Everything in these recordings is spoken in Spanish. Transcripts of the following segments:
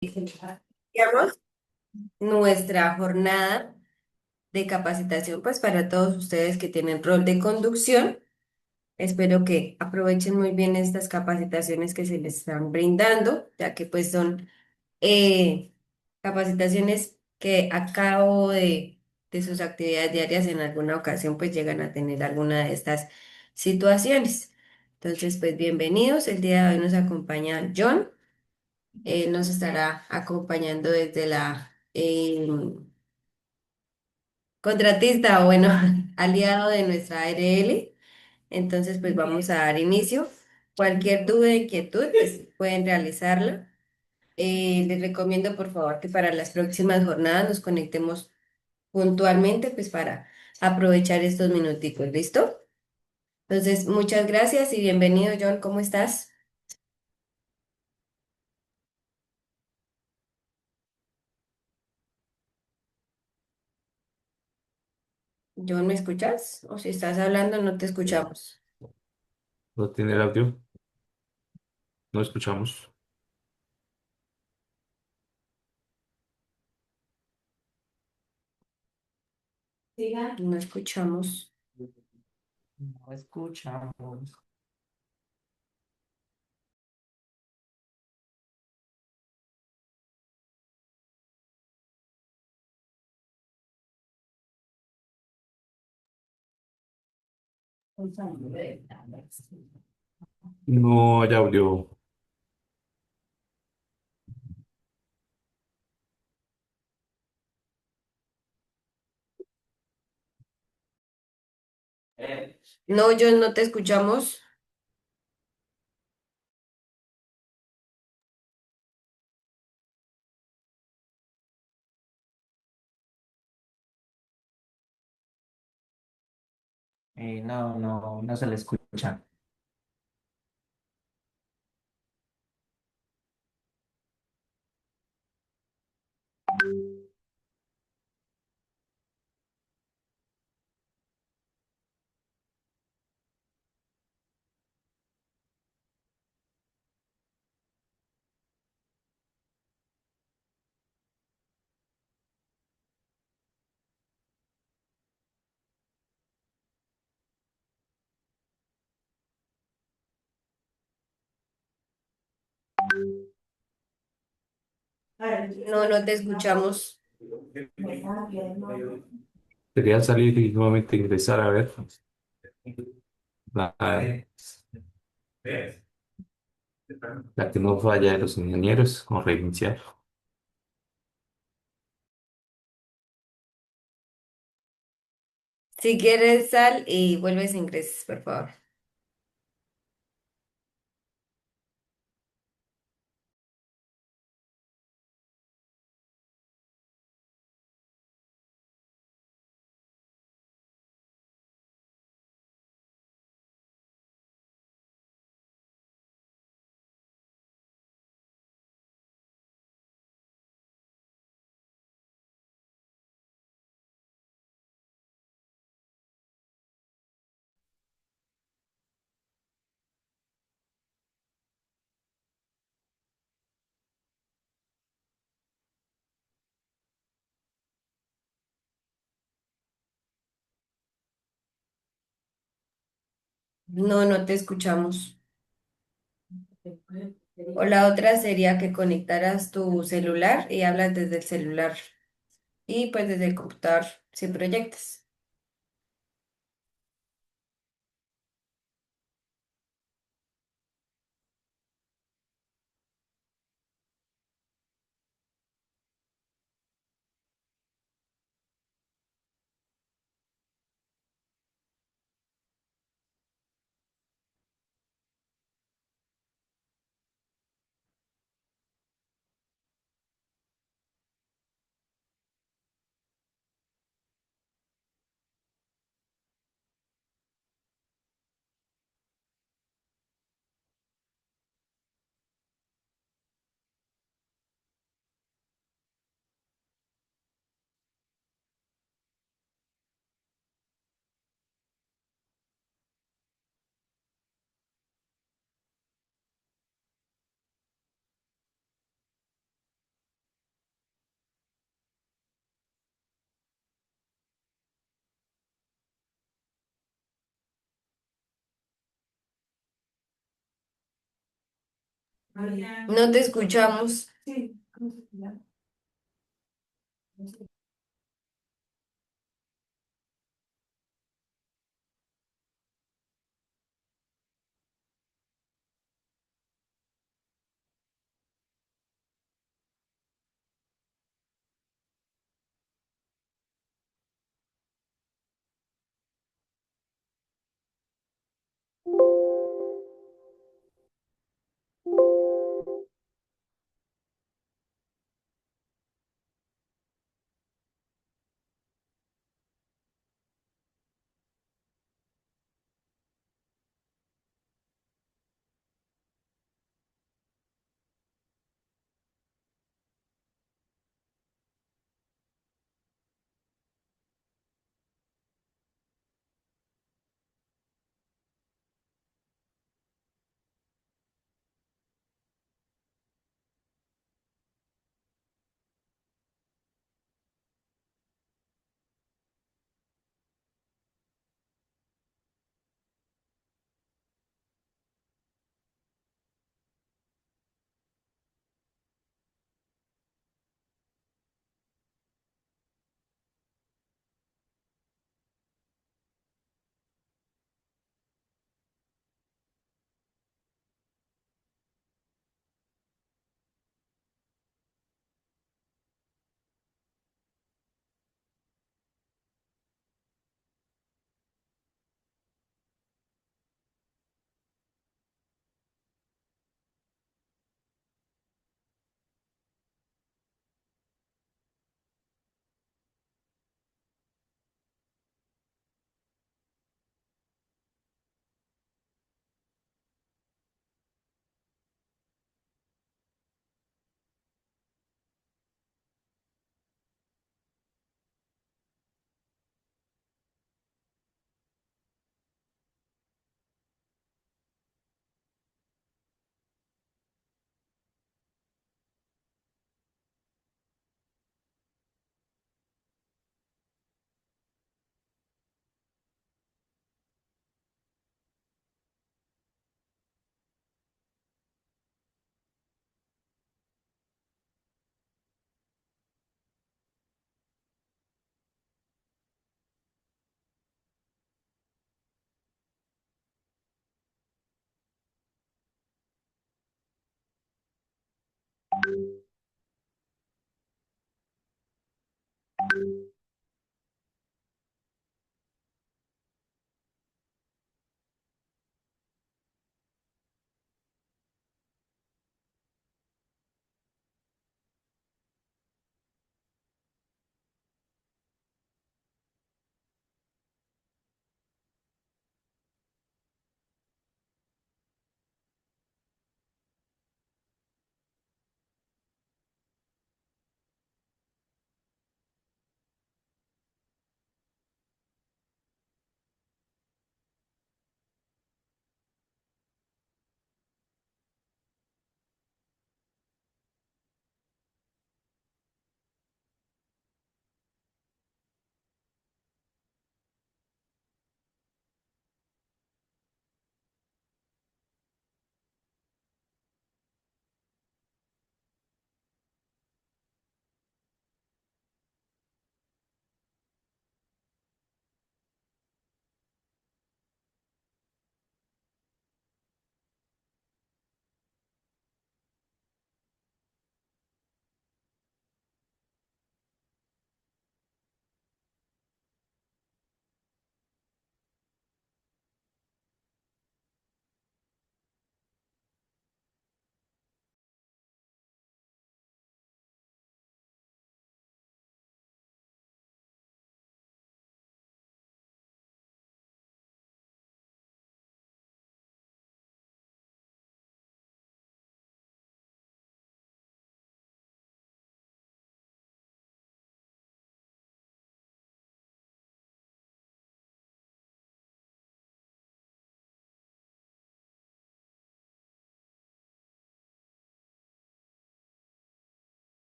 Iniciamos nuestra jornada de capacitación, pues para todos ustedes que tienen rol de conducción. Espero que aprovechen muy bien estas capacitaciones que se les están brindando, ya que pues son capacitaciones que a cabo de sus actividades diarias en alguna ocasión pues llegan a tener alguna de estas situaciones. Entonces, pues bienvenidos. El día de hoy nos acompaña John. Él nos estará acompañando desde la contratista o bueno, aliado de nuestra ARL. Entonces, pues vamos a dar inicio. Cualquier duda, inquietud, pues pueden realizarla. Les recomiendo, por favor, que para las próximas jornadas nos conectemos puntualmente, pues para aprovechar estos minuticos. ¿Listo? Entonces, muchas gracias y bienvenido, John. ¿Cómo estás? John, ¿me escuchas? O si estás hablando, no te escuchamos. No tiene el audio, no escuchamos. No escuchamos. No escuchamos. No hay audio. No, John, no te escuchamos. No se le escucha. No, no te escuchamos. Quería salir y nuevamente ingresar a ver la, la que no falla de los ingenieros con reiniciar. Si quieres, sal y vuelves a ingresar, por favor. No, no te escuchamos. O la otra sería que conectaras tu celular y hablas desde el celular y pues desde el computador si proyectas. No te escuchamos.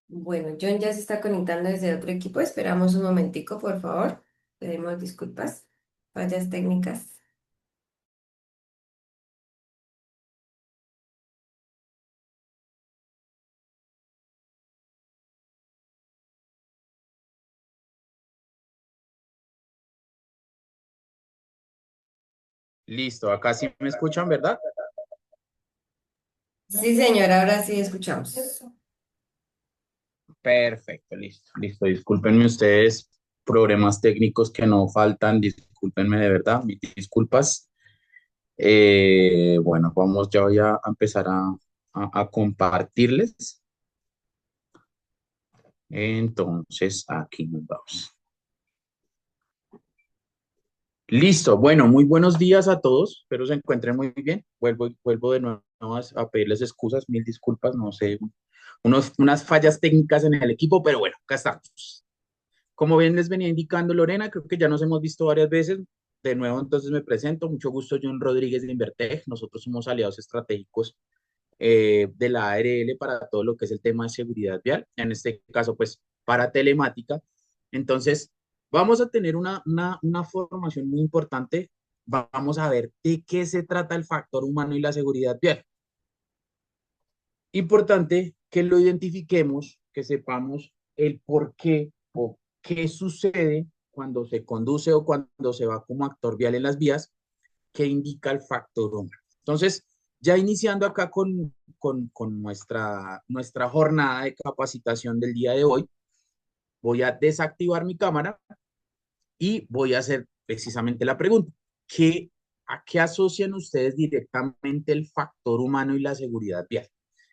Bueno, John ya se está conectando desde otro equipo. Esperamos un momentico, por favor. Pedimos disculpas. Fallas técnicas. Listo, acá sí me escuchan, ¿verdad? Sí, señora, ahora sí escuchamos. Perfecto, listo, listo. Discúlpenme ustedes, problemas técnicos que no faltan, discúlpenme de verdad, mis disculpas. Bueno, vamos, ya voy a empezar a compartirles. Entonces, aquí nos vamos. Listo, bueno, muy buenos días a todos, espero se encuentren muy bien. Vuelvo de nuevo a pedirles excusas, mil disculpas, no sé, unas fallas técnicas en el equipo, pero bueno, acá estamos. Como bien les venía indicando Lorena, creo que ya nos hemos visto varias veces. De nuevo, entonces me presento, mucho gusto, John Rodríguez de Invertech. Nosotros somos aliados estratégicos de la ARL para todo lo que es el tema de seguridad vial, en este caso, pues, para telemática. Entonces, vamos a tener una formación muy importante. Vamos a ver de qué se trata el factor humano y la seguridad vial. Importante que lo identifiquemos, que sepamos el por qué o qué sucede cuando se conduce o cuando se va como actor vial en las vías, que indica el factor humano. Entonces, ya iniciando acá con nuestra jornada de capacitación del día de hoy, voy a desactivar mi cámara y voy a hacer precisamente la pregunta. ¿A qué asocian ustedes directamente el factor humano y la seguridad vial?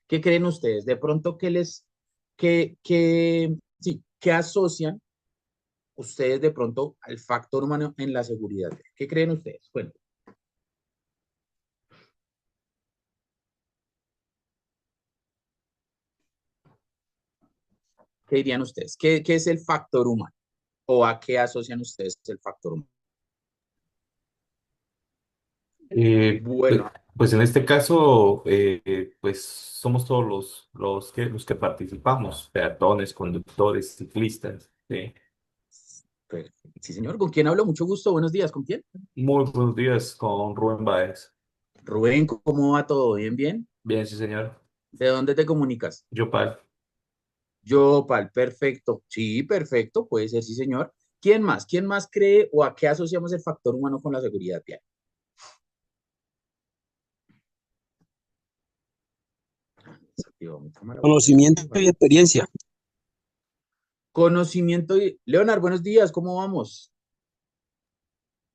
¿Qué creen ustedes? De pronto, sí, qué asocian ustedes de pronto al factor humano en la seguridad vial? ¿Qué creen ustedes? Bueno, ¿qué dirían ustedes? ¿Qué es el factor humano? ¿O a qué asocian ustedes el factor humano? Pues, Bueno, pues en este caso, pues somos todos los que participamos, peatones, conductores, ciclistas. ¿Sí? perfecto. Sí, señor. ¿Con quién hablo? Mucho gusto. Buenos días. ¿Con quién? Muy buenos días con Rubén Baez. Rubén, ¿cómo va todo? ¿Bien, bien? Bien, sí, señor. ¿De dónde te comunicas? Yopal. Yo, Pal, perfecto. Sí, perfecto, puede ser, sí, señor. ¿Quién más? ¿Quién más cree o a qué asociamos el factor humano con la seguridad vial? Desactivo mi cámara, voy a Conocimiento desactivar. y experiencia. Conocimiento y... Leonard, buenos días, ¿cómo vamos?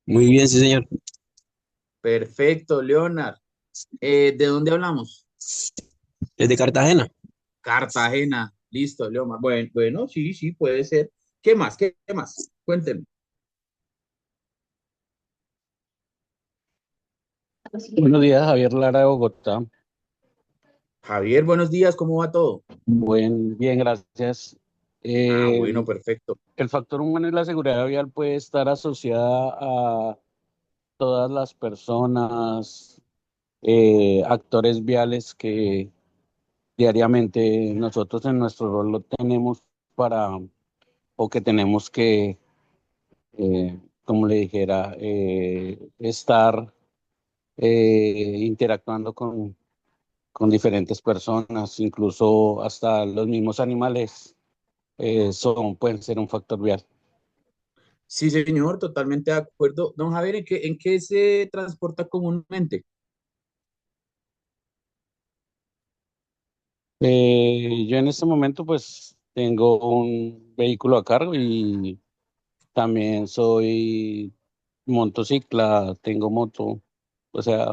Muy bien, sí, señor. Perfecto, Leonard. ¿De dónde hablamos? Desde Cartagena. Cartagena. Listo, Leonard. Bueno, bueno, sí, sí, puede ser. ¿Qué más? ¿Qué más? Cuéntenme. Buenos días, Javier Lara de Bogotá. Javier, buenos días, ¿cómo va todo? Bien, gracias. Ah, Eh, bueno, perfecto. el factor humano y la seguridad vial puede estar asociada a todas las personas, actores viales que diariamente nosotros en nuestro rol lo tenemos para, o que tenemos que, como le dijera, estar interactuando con diferentes personas, incluso hasta los mismos animales pueden ser un factor vial. Sí, señor, totalmente de acuerdo. Don Javier, ¿en qué se transporta comúnmente? Yo en este momento pues tengo un vehículo a cargo y también soy motocicla, tengo moto, o sea,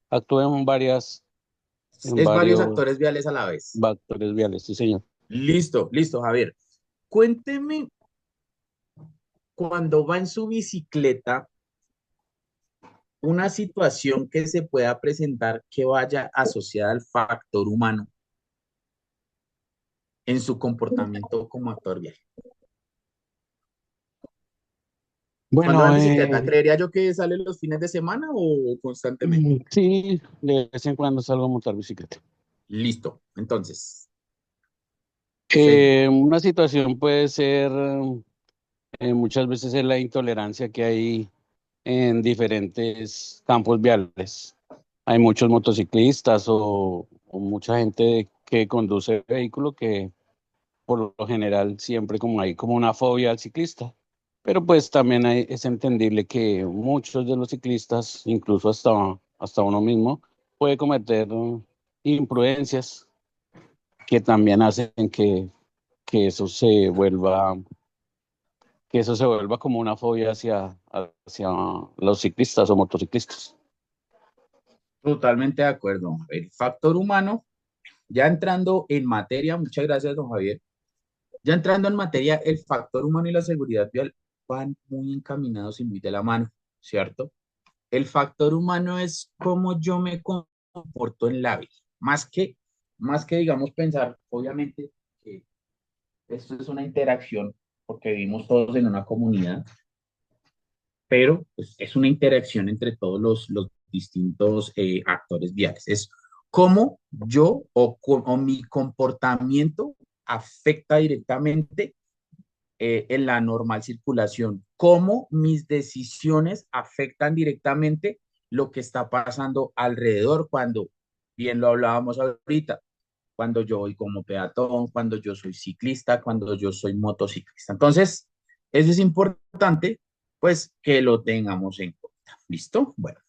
actúo en Es varios varios actores viales a la vez. factores viales, sí señor. Listo, listo, Javier. Cuénteme cuando va en su bicicleta una situación que se pueda presentar que vaya asociada al factor humano en su comportamiento como actor vial. Cuando va Bueno, en bicicleta, ¿creería yo que sale los fines de semana o constantemente? sí, de vez en cuando salgo a montar bicicleta. Listo. Entonces, Una situación puede ser, muchas veces es la intolerancia que hay en diferentes campos viales. Hay muchos motociclistas o mucha gente que conduce vehículos que por lo general siempre como hay como una fobia al ciclista. Pero pues también es entendible que muchos de los ciclistas, incluso hasta uno mismo, puede cometer imprudencias que también hacen que eso se vuelva, que eso se vuelva como una fobia hacia los ciclistas o motociclistas. Totalmente de acuerdo. El factor humano, ya entrando en materia, muchas gracias, don Javier. Ya entrando en materia, el factor humano y la seguridad vial van muy encaminados y muy de la mano, ¿cierto? El factor humano es cómo yo me comporto en la vida, más que digamos pensar, obviamente, que esto es una interacción, porque vivimos todos en una comunidad, pero pues, es una interacción entre todos los distintos actores viales. Es cómo yo o mi comportamiento afecta directamente en la normal circulación, cómo mis decisiones afectan directamente lo que está pasando alrededor cuando, bien lo hablábamos ahorita, cuando yo voy como peatón, cuando yo soy ciclista, cuando yo soy motociclista. Entonces, eso es importante, pues, que lo tengamos en cuenta. ¿Listo? Bueno,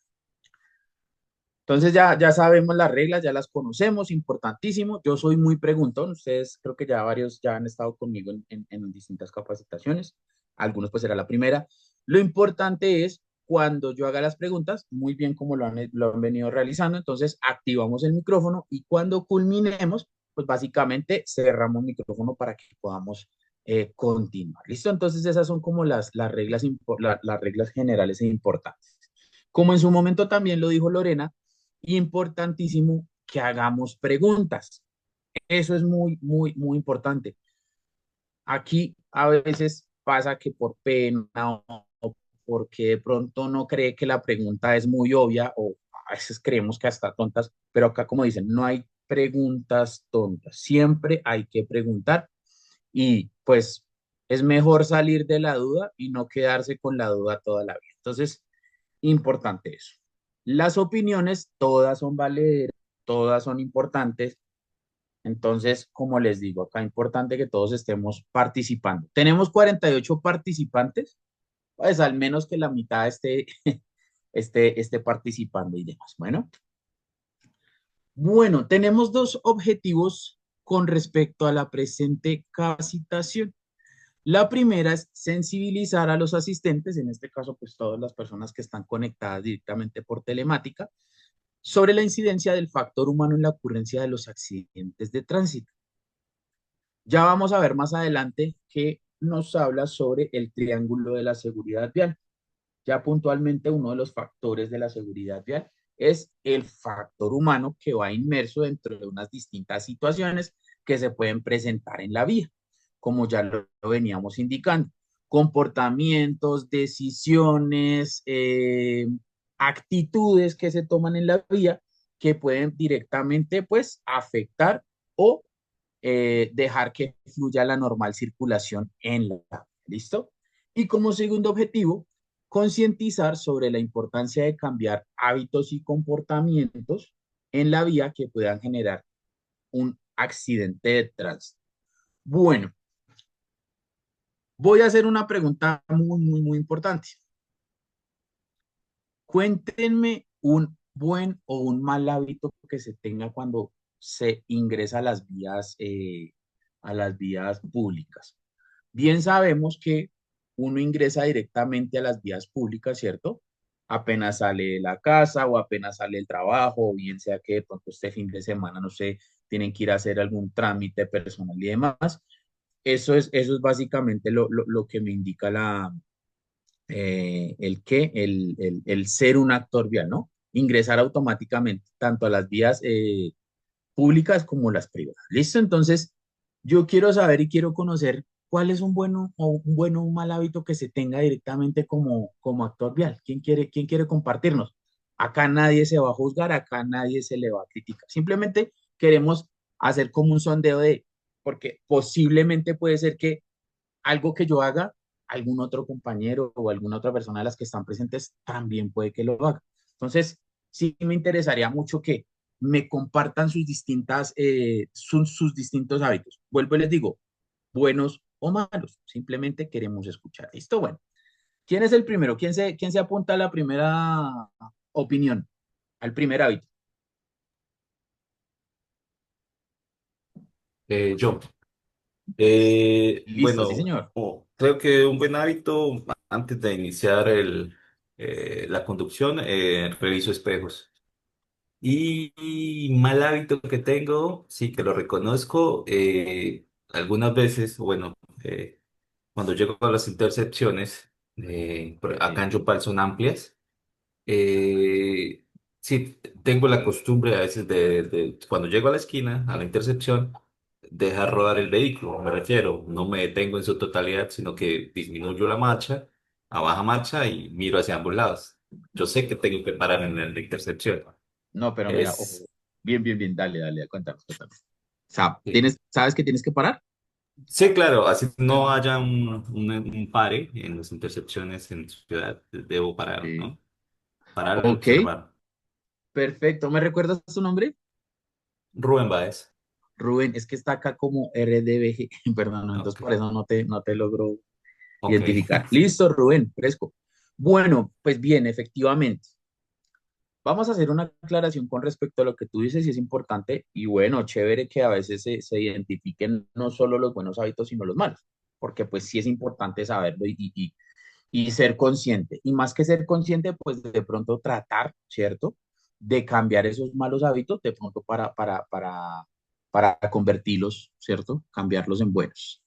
entonces ya sabemos las reglas, ya las conocemos, importantísimo. Yo soy muy preguntón, ustedes creo que ya varios ya han estado conmigo en distintas capacitaciones, algunos pues será la primera. Lo importante es cuando yo haga las preguntas, muy bien como lo han venido realizando, entonces activamos el micrófono y cuando culminemos, pues básicamente cerramos el micrófono para que podamos continuar. ¿Listo? Entonces esas son como las reglas, las reglas generales e importantes. Como en su momento también lo dijo Lorena, importantísimo que hagamos preguntas. Eso es muy, muy importante. Aquí a veces pasa que por pena o porque de pronto no cree que la pregunta es muy obvia o a veces creemos que hasta tontas, pero acá como dicen, no hay preguntas tontas. Siempre hay que preguntar y pues es mejor salir de la duda y no quedarse con la duda toda la vida. Entonces, importante eso. Las opiniones, todas son valederas, todas son importantes. Entonces, como les digo, acá es importante que todos estemos participando. Tenemos 48 participantes, pues al menos que la mitad esté participando y demás. Bueno, tenemos dos objetivos con respecto a la presente capacitación. La primera es sensibilizar a los asistentes, en este caso, pues todas las personas que están conectadas directamente por telemática, sobre la incidencia del factor humano en la ocurrencia de los accidentes de tránsito. Ya vamos a ver más adelante que nos habla sobre el triángulo de la seguridad vial. Ya puntualmente uno de los factores de la seguridad vial es el factor humano que va inmerso dentro de unas distintas situaciones que se pueden presentar en la vía, como ya lo veníamos indicando. Comportamientos, decisiones, actitudes que se toman en la vía que pueden directamente pues afectar o dejar que fluya la normal circulación en la vía. ¿Listo? Y como segundo objetivo, concientizar sobre la importancia de cambiar hábitos y comportamientos en la vía que puedan generar un accidente de tránsito. Bueno, voy a hacer una pregunta muy importante. Cuéntenme un buen o un mal hábito que se tenga cuando se ingresa a las vías públicas. Bien sabemos que uno ingresa directamente a las vías públicas, ¿cierto? Apenas sale de la casa o apenas sale del trabajo, o bien sea que de pronto este fin de semana, no sé, tienen que ir a hacer algún trámite personal y demás. Eso es básicamente lo que me indica el ser un actor vial, ¿no? Ingresar automáticamente tanto a las vías públicas como las privadas. ¿Listo? Entonces, yo quiero saber y quiero conocer cuál es un bueno o un mal hábito que se tenga directamente como actor vial. ¿Quién quiere compartirnos? Acá nadie se va a juzgar, acá nadie se le va a criticar. Simplemente queremos hacer como un sondeo de porque posiblemente puede ser que algo que yo haga, algún otro compañero o alguna otra persona de las que están presentes también puede que lo haga. Entonces, sí me interesaría mucho que me compartan sus distintos hábitos. Vuelvo y les digo, buenos o malos, simplemente queremos escuchar. ¿Listo? Bueno, ¿quién es el primero? ¿Quién se apunta a la primera opinión, al primer hábito? Yo. Listo, sí, Bueno, señor. creo que un buen hábito antes de iniciar la conducción, reviso espejos. Y mal hábito que tengo, sí que lo reconozco, algunas veces, bueno, cuando llego a las intersecciones, acá Sí. en Yopal son amplias. Eh, sí, tengo la costumbre a veces cuando llego a la esquina, a la intersección, dejar rodar el vehículo. Me refiero, no me detengo en su totalidad, sino que disminuyo la marcha a baja marcha y miro hacia ambos lados. Yo sé que tengo que parar en la intersección. No, pero mira, ojo, Es, bien, bien, bien, dale, dale, cuéntanos, cuéntanos. sí, ¿Sabes que tienes que parar? sí, claro, así no haya un pare en las intersecciones en ciudad, debo parar, Sí. ¿no? Parar y Ok, observar. perfecto. ¿Me recuerdas tu nombre? Rubén Báez. Rubén, es que está acá como RDBG, perdón, no, entonces Ok, por eso no te logro ok. identificar. Listo, Rubén, fresco. Bueno, pues bien, efectivamente. Vamos a hacer una aclaración con respecto a lo que tú dices y es importante y bueno, chévere que a veces se identifiquen no solo los buenos hábitos, sino los malos, porque pues sí es importante saberlo y ser consciente. Y más que ser consciente, pues de pronto tratar, ¿cierto? De cambiar esos malos hábitos de pronto para convertirlos, ¿cierto? Cambiarlos en buenos.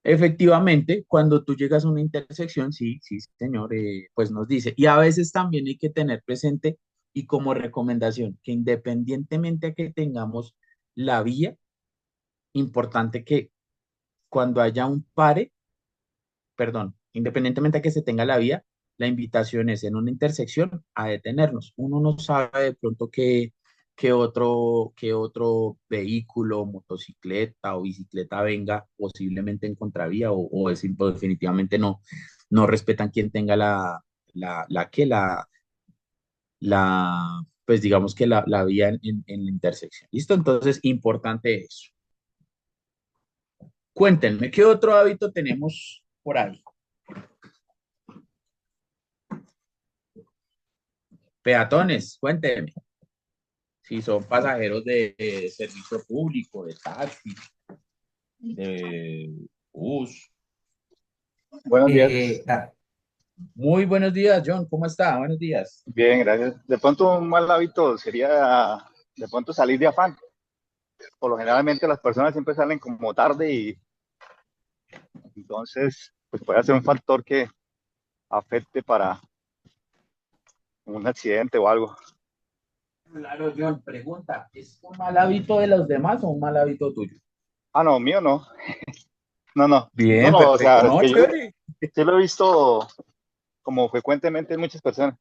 Efectivamente, cuando tú llegas a una intersección, sí, sí, señor, pues nos dice. Y a veces también hay que tener presente y como recomendación que independientemente a que tengamos la vía, importante que cuando haya un pare, perdón, independientemente a que se tenga la vía, la invitación es en una intersección a detenernos. Uno no sabe de pronto qué otro vehículo, motocicleta o bicicleta venga posiblemente en contravía o definitivamente no respetan quien tenga pues digamos que la vía en la intersección. ¿Listo? Entonces, importante eso. Cuéntenme, ¿qué otro hábito tenemos por ahí? Peatones, cuéntenme. Si son pasajeros de servicio público, de taxi, de bus. Buenos días. Eh, ah, Muy buenos días, John. ¿Cómo está? Buenos días. Bien, gracias. De pronto un mal hábito sería de pronto salir de afán. Por lo generalmente las personas siempre salen como tarde y entonces pues puede ser un factor que afecte para un accidente o algo. Claro, John, pregunta, ¿es un mal hábito de los demás o un mal hábito tuyo? Ah, no, mío no. No, no. No, Bien, no, o perfecto. sea, es No, que yo chévere. sí lo he visto como frecuentemente en muchas personas.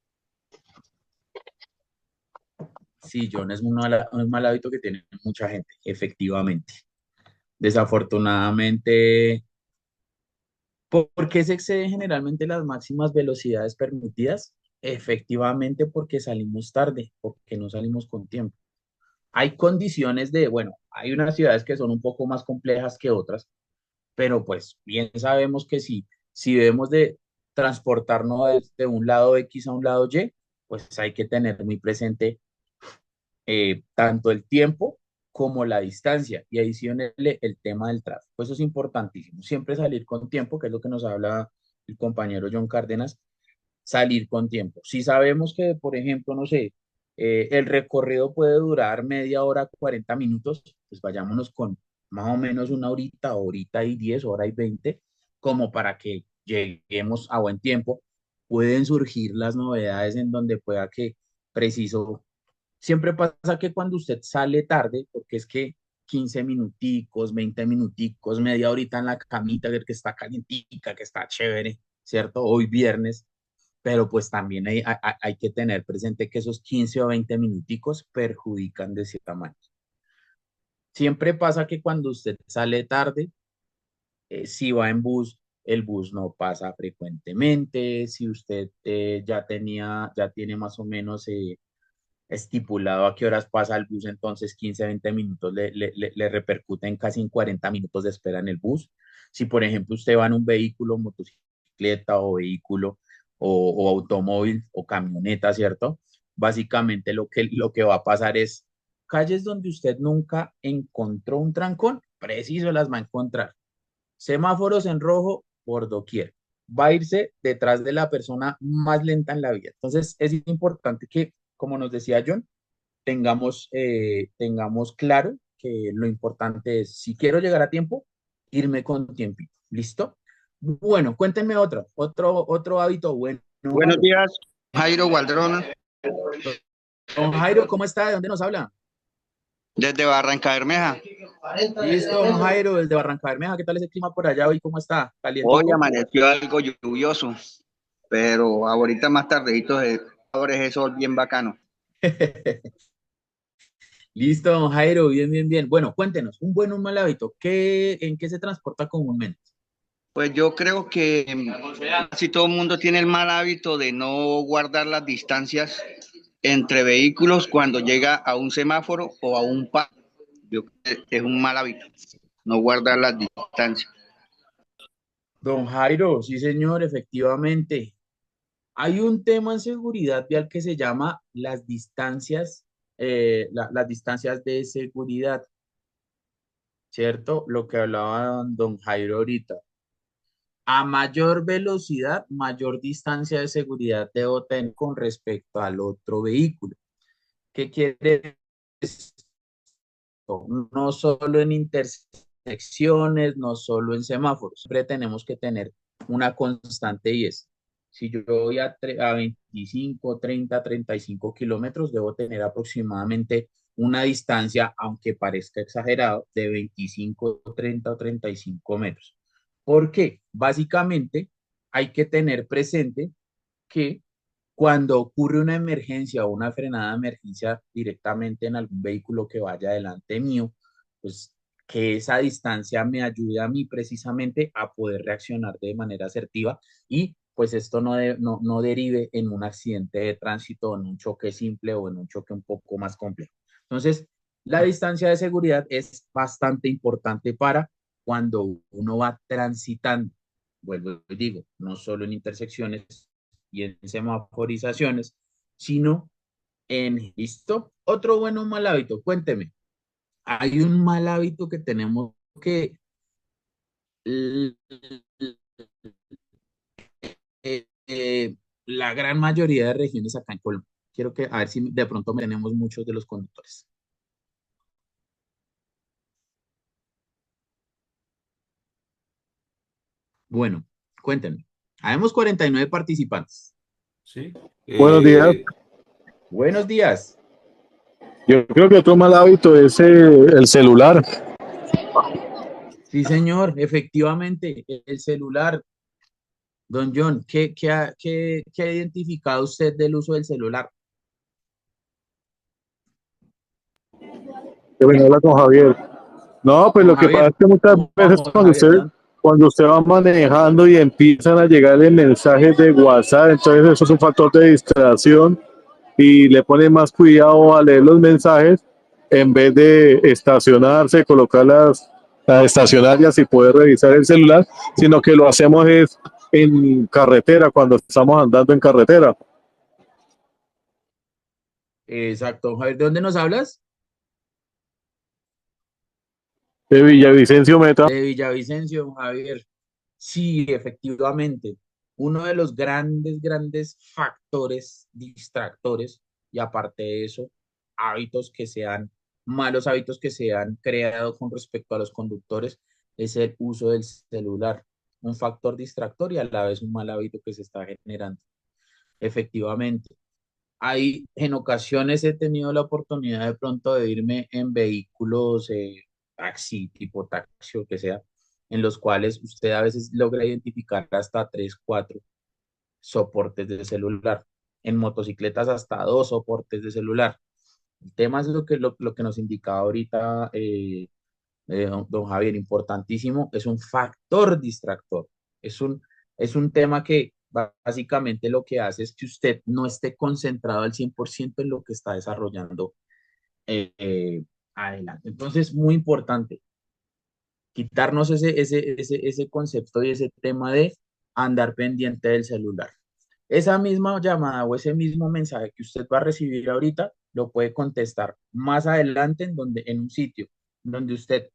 Sí, John, es un mal hábito que tiene mucha gente, efectivamente. Desafortunadamente, ¿por qué se exceden generalmente las máximas velocidades permitidas? Efectivamente, porque salimos tarde, porque no salimos con tiempo. Hay condiciones bueno, hay unas ciudades que son un poco más complejas que otras, pero pues bien sabemos que si debemos de transportarnos de un lado X a un lado Y, pues hay que tener muy presente tanto el tiempo como la distancia y adicionalmente el tema del tráfico. Eso es importantísimo. Siempre salir con tiempo, que es lo que nos habla el compañero John Cárdenas, salir con tiempo. Si sabemos que, por ejemplo, no sé, el recorrido puede durar media hora, 40 minutos, pues vayámonos con más o menos una horita, horita y 10, hora y 20, como para que lleguemos a buen tiempo. Pueden surgir las novedades en donde pueda que preciso. Siempre pasa que cuando usted sale tarde, porque es que 15 minuticos, 20 minuticos, media horita en la camita, ver que está calientica, que está chévere, ¿cierto? Hoy viernes, pero pues también hay que tener presente que esos 15 o 20 minuticos perjudican de cierta manera. Siempre pasa que cuando usted sale tarde, si va en bus, el bus no pasa frecuentemente. Si usted ya tiene más o menos estipulado a qué horas pasa el bus, entonces 15 20 minutos le repercuten casi en 40 minutos de espera en el bus. Si, por ejemplo, usted va en un vehículo, motocicleta o vehículo o automóvil o camioneta, ¿cierto? Básicamente lo que va a pasar es calles donde usted nunca encontró un trancón, preciso las va a encontrar. Semáforos en rojo por doquier. Va a irse detrás de la persona más lenta en la vía. Entonces, es importante que, como nos decía John, tengamos claro que lo importante es, si quiero llegar a tiempo, irme con tiempito. ¿Listo? Bueno, cuéntenme otro hábito bueno, Buenos malo. días, Jairo Gualdrón, Don Jairo, ¿cómo está? ¿De dónde nos habla? desde Barranca Bermeja. Listo, don Jairo, desde Barranca Bermeja. ¿Qué tal ese clima por allá hoy? ¿Cómo está? Hoy ¿Calientico? amaneció algo lluvioso, pero ahorita más tardecito ahora es el sol bien bacano. Listo, don Jairo, bien, bien, bien. Bueno, cuéntenos, un buen o un mal hábito, ¿en qué se transporta comúnmente? Pues yo creo que casi todo el mundo tiene el mal hábito de no guardar las distancias entre vehículos cuando llega a un semáforo o a un pa. Yo creo que es un mal hábito, no guardar las distancias. Don Jairo, sí, señor, efectivamente. Hay un tema en seguridad vial que se llama las distancias de seguridad, ¿cierto? Lo que hablaba don Jairo ahorita. A mayor velocidad, mayor distancia de seguridad debo tener con respecto al otro vehículo. ¿Qué quiere decir? No solo en intersecciones, no solo en semáforos, siempre tenemos que tener una constante y es, si yo voy a 25, 30, 35 kilómetros, debo tener aproximadamente una distancia, aunque parezca exagerado, de 25, 30 o 35 metros. ¿Por qué? Básicamente hay que tener presente que cuando ocurre una emergencia o una frenada de emergencia directamente en algún vehículo que vaya delante mío, pues que esa distancia me ayude a mí precisamente a poder reaccionar de manera asertiva y pues esto no derive en un accidente de tránsito, en un choque simple o en un choque un poco más complejo. Entonces, la distancia de seguridad es bastante importante para cuando uno va transitando. Vuelvo y digo, no solo en intersecciones y en semaforizaciones, sino ¿listo? Otro bueno o mal hábito, cuénteme. Hay un mal hábito que tenemos que l- eh, eh, la gran mayoría de regiones acá en Colombia. Quiero que, a ver si de pronto tenemos muchos de los conductores. Bueno, cuéntenme. Habemos 49 participantes. Sí. Buenos días. Buenos días. Yo creo que otro mal hábito es el celular. Sí, señor, efectivamente, el celular. Don John, ¿qué ha identificado usted del uso del celular? Que me habla con Javier. No, pues Don lo que pasa es Javier, que muchas ¿cómo veces vamos, Javier? cuando usted va manejando y empiezan a llegarle mensajes de WhatsApp, entonces eso es un factor de distracción y le pone más cuidado a leer los mensajes en vez de estacionarse, colocar las estacionarias y poder revisar el celular, sino que lo hacemos es en carretera, cuando estamos andando en carretera. Exacto, don Javier, ¿de dónde nos hablas? De Villavicencio Meta. De Villavicencio, don Javier. Sí, efectivamente, uno de los grandes factores distractores, y aparte de eso, malos hábitos que se han creado con respecto a los conductores, es el uso del celular. Un factor distractor y a la vez un mal hábito que se está generando. Efectivamente. En ocasiones he tenido la oportunidad de pronto de irme en vehículos taxi, tipo taxi o que sea, en los cuales usted a veces logra identificar hasta tres, cuatro soportes de celular. En motocicletas hasta dos soportes de celular. El tema es lo que nos indicaba ahorita don Javier, importantísimo, es un factor distractor. Es es un tema que básicamente lo que hace es que usted no esté concentrado al 100% en lo que está desarrollando eh, eh, adelante. Entonces, muy importante quitarnos ese concepto y ese tema de andar pendiente del celular. Esa misma llamada o ese mismo mensaje que usted va a recibir ahorita, lo puede contestar más adelante en un sitio donde usted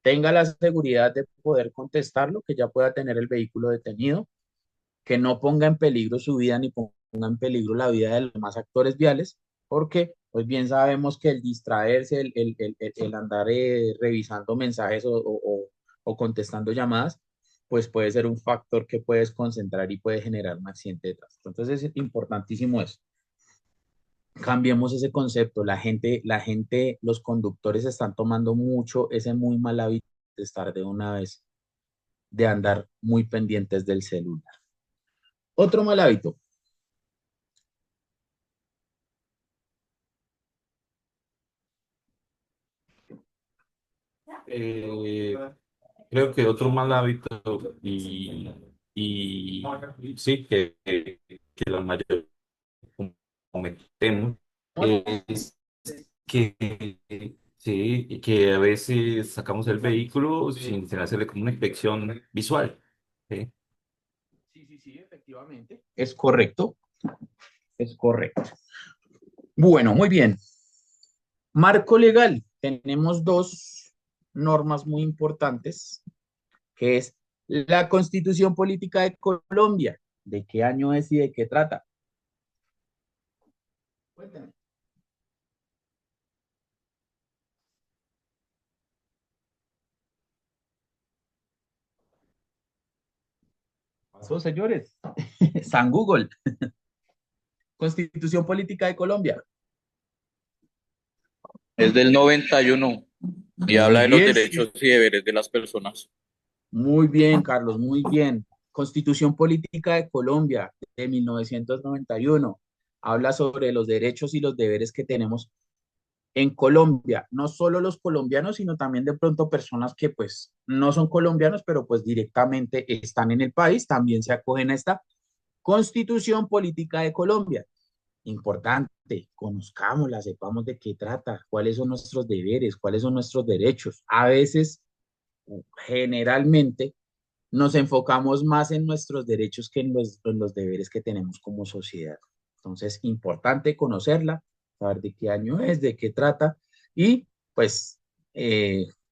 tenga la seguridad de poder contestarlo, que ya pueda tener el vehículo detenido, que no ponga en peligro su vida ni ponga en peligro la vida de los demás actores viales, porque pues bien sabemos que el distraerse, el andar revisando mensajes o contestando llamadas, pues puede ser un factor que puedes concentrar y puede generar un accidente de tránsito. Entonces es importantísimo eso. Cambiemos ese concepto. Los conductores están tomando mucho ese muy mal hábito de estar de una vez, de andar muy pendientes del celular. Otro mal hábito. Eh, Creo que otro mal hábito y sí, que la mayoría cometemos es que, sí, que a veces sacamos el vehículo sin hacerle como una inspección visual. ¿Sí? Sí, sí, sí, efectivamente. Es correcto, es correcto. Bueno, muy bien. Marco legal. Tenemos dos normas muy importantes, que es la Constitución Política de Colombia. ¿De qué año es y de qué trata? Cuéntame. Pasó, señores. San Google. Constitución Política de Colombia. Es del 91 y Muy habla de los bien, derechos y deberes de las personas. muy bien, Carlos, muy bien. Constitución Política de Colombia de 1991 habla sobre los derechos y los deberes que tenemos en Colombia, no solo los colombianos, sino también de pronto personas que pues no son colombianos, pero pues directamente están en el país, también se acogen a esta Constitución Política de Colombia. Importante, conozcámosla, sepamos de qué trata, cuáles son nuestros deberes, cuáles son nuestros derechos. A veces, generalmente, nos enfocamos más en nuestros derechos que en los deberes que tenemos como sociedad. Entonces, importante conocerla, saber de qué año es, de qué trata y pues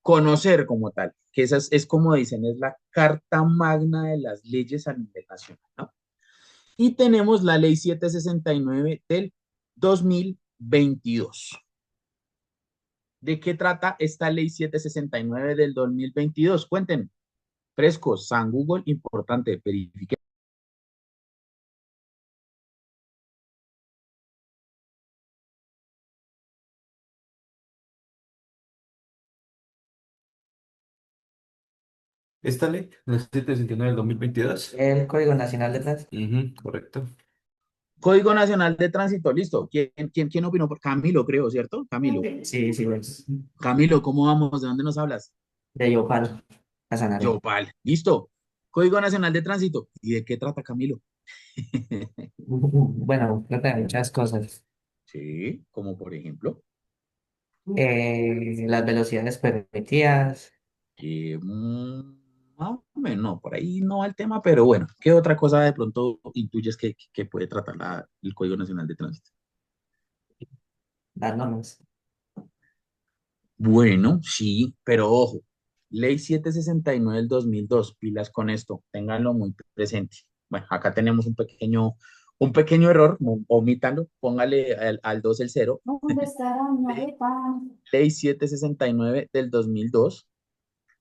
conocer como tal, que esa es como dicen, es la carta magna de las leyes a nivel nacional, ¿no? Y tenemos la ley 769 del 2022. ¿De qué trata esta ley 769 del 2022? Cuéntenme. Fresco, San Google, importante, verifique. Esta ley, la 769 del 2022. El Código Nacional de Tránsito. Ujú, correcto. Código Nacional de Tránsito, listo. ¿Quién opinó? Por Camilo, creo, ¿cierto? Camilo. Sí, sí, pues. Camilo, ¿cómo vamos? ¿De dónde nos hablas? De Yopal a Sanaré. Yopal, listo. Código Nacional de Tránsito. ¿Y de qué trata, Camilo? Bueno, trata de muchas cosas. Sí, como por ejemplo, Las velocidades permitidas. más o menos, no, por ahí no va el tema, pero bueno, ¿qué otra cosa de pronto intuyes que puede tratar el Código Nacional de Tránsito? Las normas. Bueno, sí, pero ojo, Ley 769 del 2002, pilas con esto, ténganlo muy presente. Bueno, acá tenemos un pequeño error, omítalo, póngale al 2 el cero. ¿Dónde estará mi arepa? Ley 769 del 2002,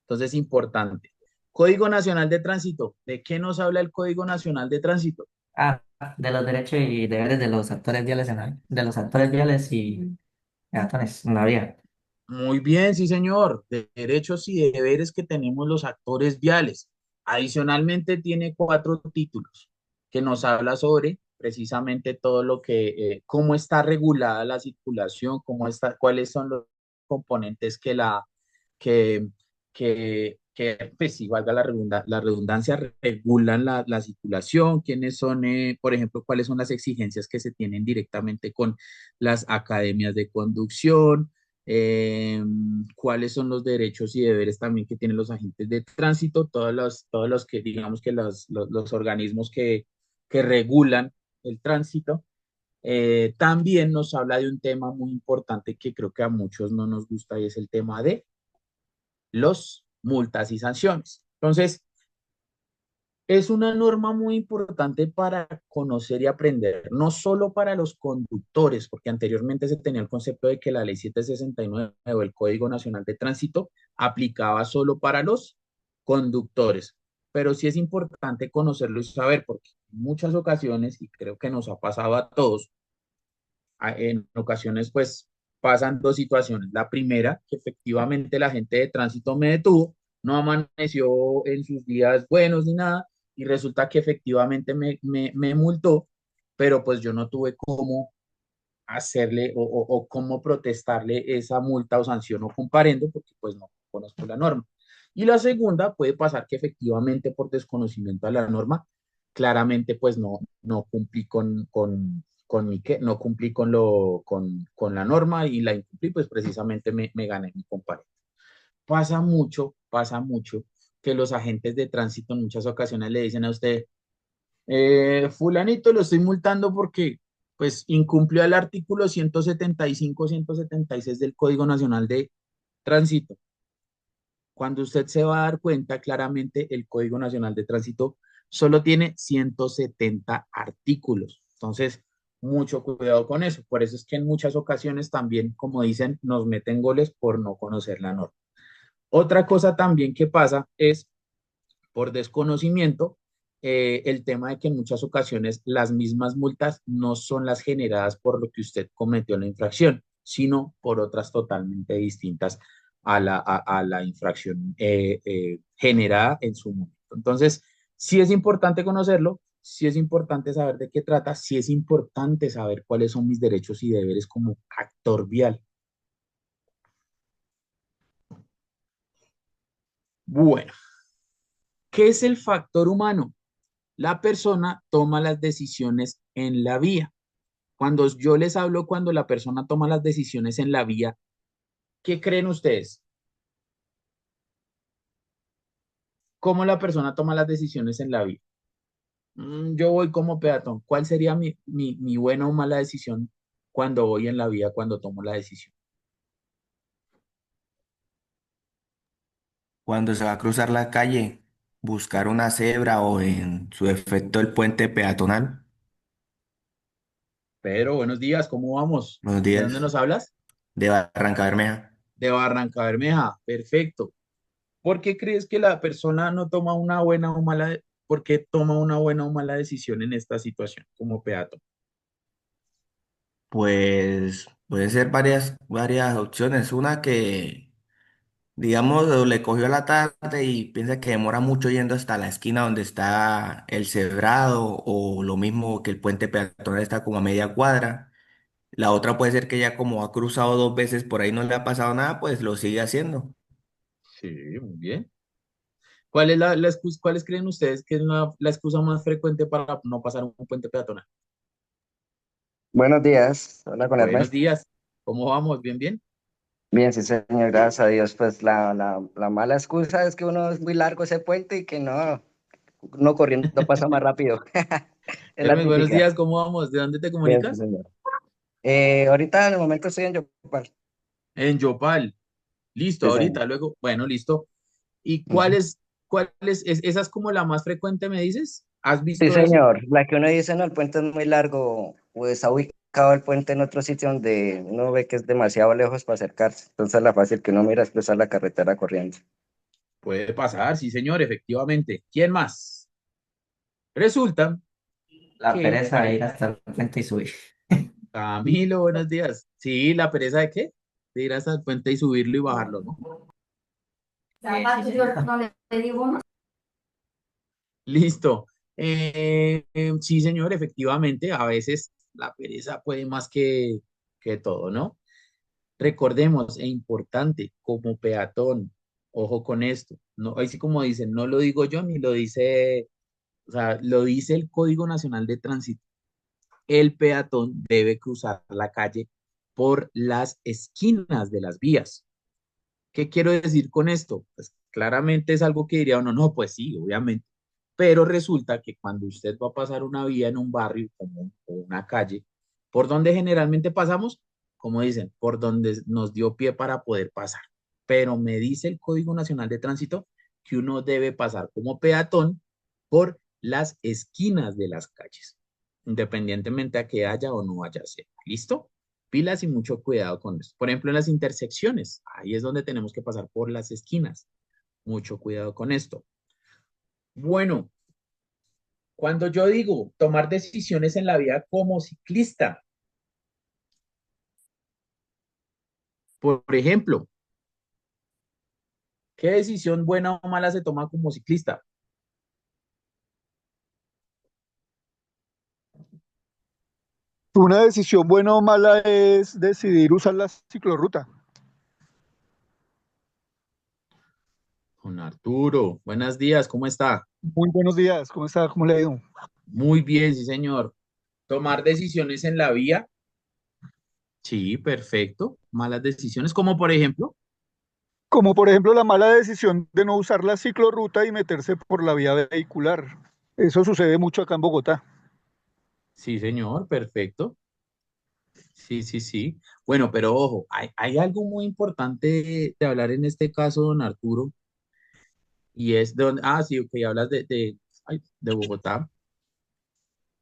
entonces importante. Código Nacional de Tránsito, ¿de qué nos habla el Código Nacional de Tránsito? Ah, de los derechos y deberes de los actores viales de los actores viales y peatones en la vía. Muy bien, sí, señor. De derechos y deberes que tenemos los actores viales. Adicionalmente, tiene 4 títulos que nos habla sobre precisamente todo lo que, cómo está regulada la circulación, cuáles son los componentes que, pues si valga la redundancia, regulan la circulación, quiénes son, por ejemplo, cuáles son las exigencias que se tienen directamente con las academias de conducción, eh, cuáles son los derechos y deberes también que tienen los agentes de tránsito, todos los que, digamos que los organismos que regulan el tránsito. También nos habla de un tema muy importante que creo que a muchos no nos gusta y es el tema de los multas y sanciones. Entonces, es una norma muy importante para conocer y aprender, no solo para los conductores, porque anteriormente se tenía el concepto de que la ley 769 o el Código Nacional de Tránsito aplicaba solo para los conductores, pero sí es importante conocerlo y saber, porque en muchas ocasiones, y creo que nos ha pasado a todos, en ocasiones pues pasan dos situaciones. La primera, que efectivamente la gente de tránsito me detuvo, no amaneció en sus días buenos ni nada, y resulta que efectivamente me multó, pero pues yo no tuve cómo hacerle o cómo protestarle esa multa o sanción o comparendo, porque pues no conozco la norma. Y la segunda, puede pasar que efectivamente por desconocimiento a la norma, claramente pues no cumplí no cumplí con la norma y la incumplí, pues precisamente me gané mi comparendo. Pasa mucho que los agentes de tránsito en muchas ocasiones le dicen a usted, fulanito, lo estoy multando porque pues incumplió el artículo 175, 176 del Código Nacional de Tránsito. Cuando usted se va a dar cuenta, claramente el Código Nacional de Tránsito solo tiene 170 artículos. Entonces, mucho cuidado con eso. Por eso es que en muchas ocasiones también, como dicen, nos meten goles por no conocer la norma. Otra cosa también que pasa es por desconocimiento, el tema de que en muchas ocasiones las mismas multas no son las generadas por lo que usted cometió la infracción, sino por otras totalmente distintas a la infracción generada en su momento. Entonces, sí es importante conocerlo, sí es importante saber de qué trata, sí es importante saber cuáles son mis derechos y deberes como actor vial. Bueno, ¿qué es el factor humano? La persona toma las decisiones en la vía. Cuando yo les hablo, cuando la persona toma las decisiones en la vía, ¿qué creen ustedes? ¿Cómo la persona toma las decisiones en la vía? Yo voy como peatón. ¿Cuál sería mi buena o mala decisión cuando voy en la vía, cuando tomo la decisión? Cuando se va a cruzar la calle, buscar una cebra o en su defecto el puente peatonal. Pedro, buenos días, ¿cómo vamos? Buenos ¿De dónde días, nos hablas? de Barranca Bermeja. De Barranca Bermeja, perfecto. ¿Por qué crees que la persona no toma una buena o mala, por qué toma una buena o mala decisión en esta situación como peatón? Pues pueden ser varias opciones. Una que, digamos, le cogió a la tarde y piensa que demora mucho yendo hasta la esquina donde está el cebrado o lo mismo que el puente peatonal está como a media cuadra. La otra puede ser que ya como ha cruzado dos veces por ahí no le ha pasado nada, pues lo sigue haciendo. Sí, muy bien. ¿Cuál es cuáles creen ustedes que es la excusa más frecuente para no pasar un puente peatonal? Buenos días, hola con Buenos Ernesto. días, ¿cómo vamos? ¿Bien, bien? Bien, sí, señor, gracias a Dios. Pues la mala excusa es que uno es muy largo ese puente y que no corriendo pasa más rápido. Es la Hermes, buenos típica. días, ¿cómo vamos? ¿De dónde te Bien, sí, comunicas? señor. Ahorita en el momento estoy en Yopal. En Yopal. Listo, Sí, señor. ahorita, luego, bueno, listo. ¿Y Ujú. esa es como la más frecuente, me dices? ¿Has Sí, visto eso? señor. La que uno dice, no, el puente es muy largo o está ubicado el puente en otro sitio donde uno ve que es demasiado lejos para acercarse. Entonces la fácil que uno mira es cruzar la carretera corriendo. Puede pasar, sí, señor, efectivamente. ¿Quién más? Resulta La que pereza de ir hasta el frente y subir. Camilo, buenos días. Sí, ¿la pereza de qué? De ir hasta el puente y subirlo y bajarlo, ¿no? Zapatos, yo no le digo más. Listo. Sí, señor, efectivamente, a veces la pereza puede más que todo, ¿no? Recordemos, es importante, como peatón, ojo con esto, no, así como dicen, no lo digo yo ni lo dice, o sea, lo dice el Código Nacional de Tránsito. El peatón debe cruzar la calle por las esquinas de las vías. ¿Qué quiero decir con esto? Pues claramente es algo que diría uno, no, pues sí, obviamente. Pero resulta que cuando usted va a pasar una vía en un barrio como o una calle, ¿por donde generalmente pasamos? Como dicen, por donde nos dio pie para poder pasar. Pero me dice el Código Nacional de Tránsito que uno debe pasar como peatón por las esquinas de las calles, independientemente a que haya o no haya cerca. ¿Listo? Pilas y mucho cuidado con esto. Por ejemplo, en las intersecciones, ahí es donde tenemos que pasar por las esquinas. Mucho cuidado con esto. Bueno, cuando yo digo tomar decisiones en la vida como ciclista, por ejemplo, ¿qué decisión buena o mala se toma como ciclista? Una decisión buena o mala es decidir usar la ciclorruta. Don Arturo, buenos días, ¿cómo está? Muy buenos días, ¿cómo está? ¿Cómo le ha ido? Muy bien, sí, señor. Tomar decisiones en la vía, sí, perfecto. Malas decisiones, como por ejemplo, Como por ejemplo la mala decisión de no usar la ciclorruta y meterse por la vía vehicular. Eso sucede mucho acá en Bogotá. sí, señor, perfecto. Sí, sí, sí. Bueno, pero ojo, hay algo muy importante de hablar en este caso, don Arturo, y es de donde, sí, ok, hablas de Bogotá,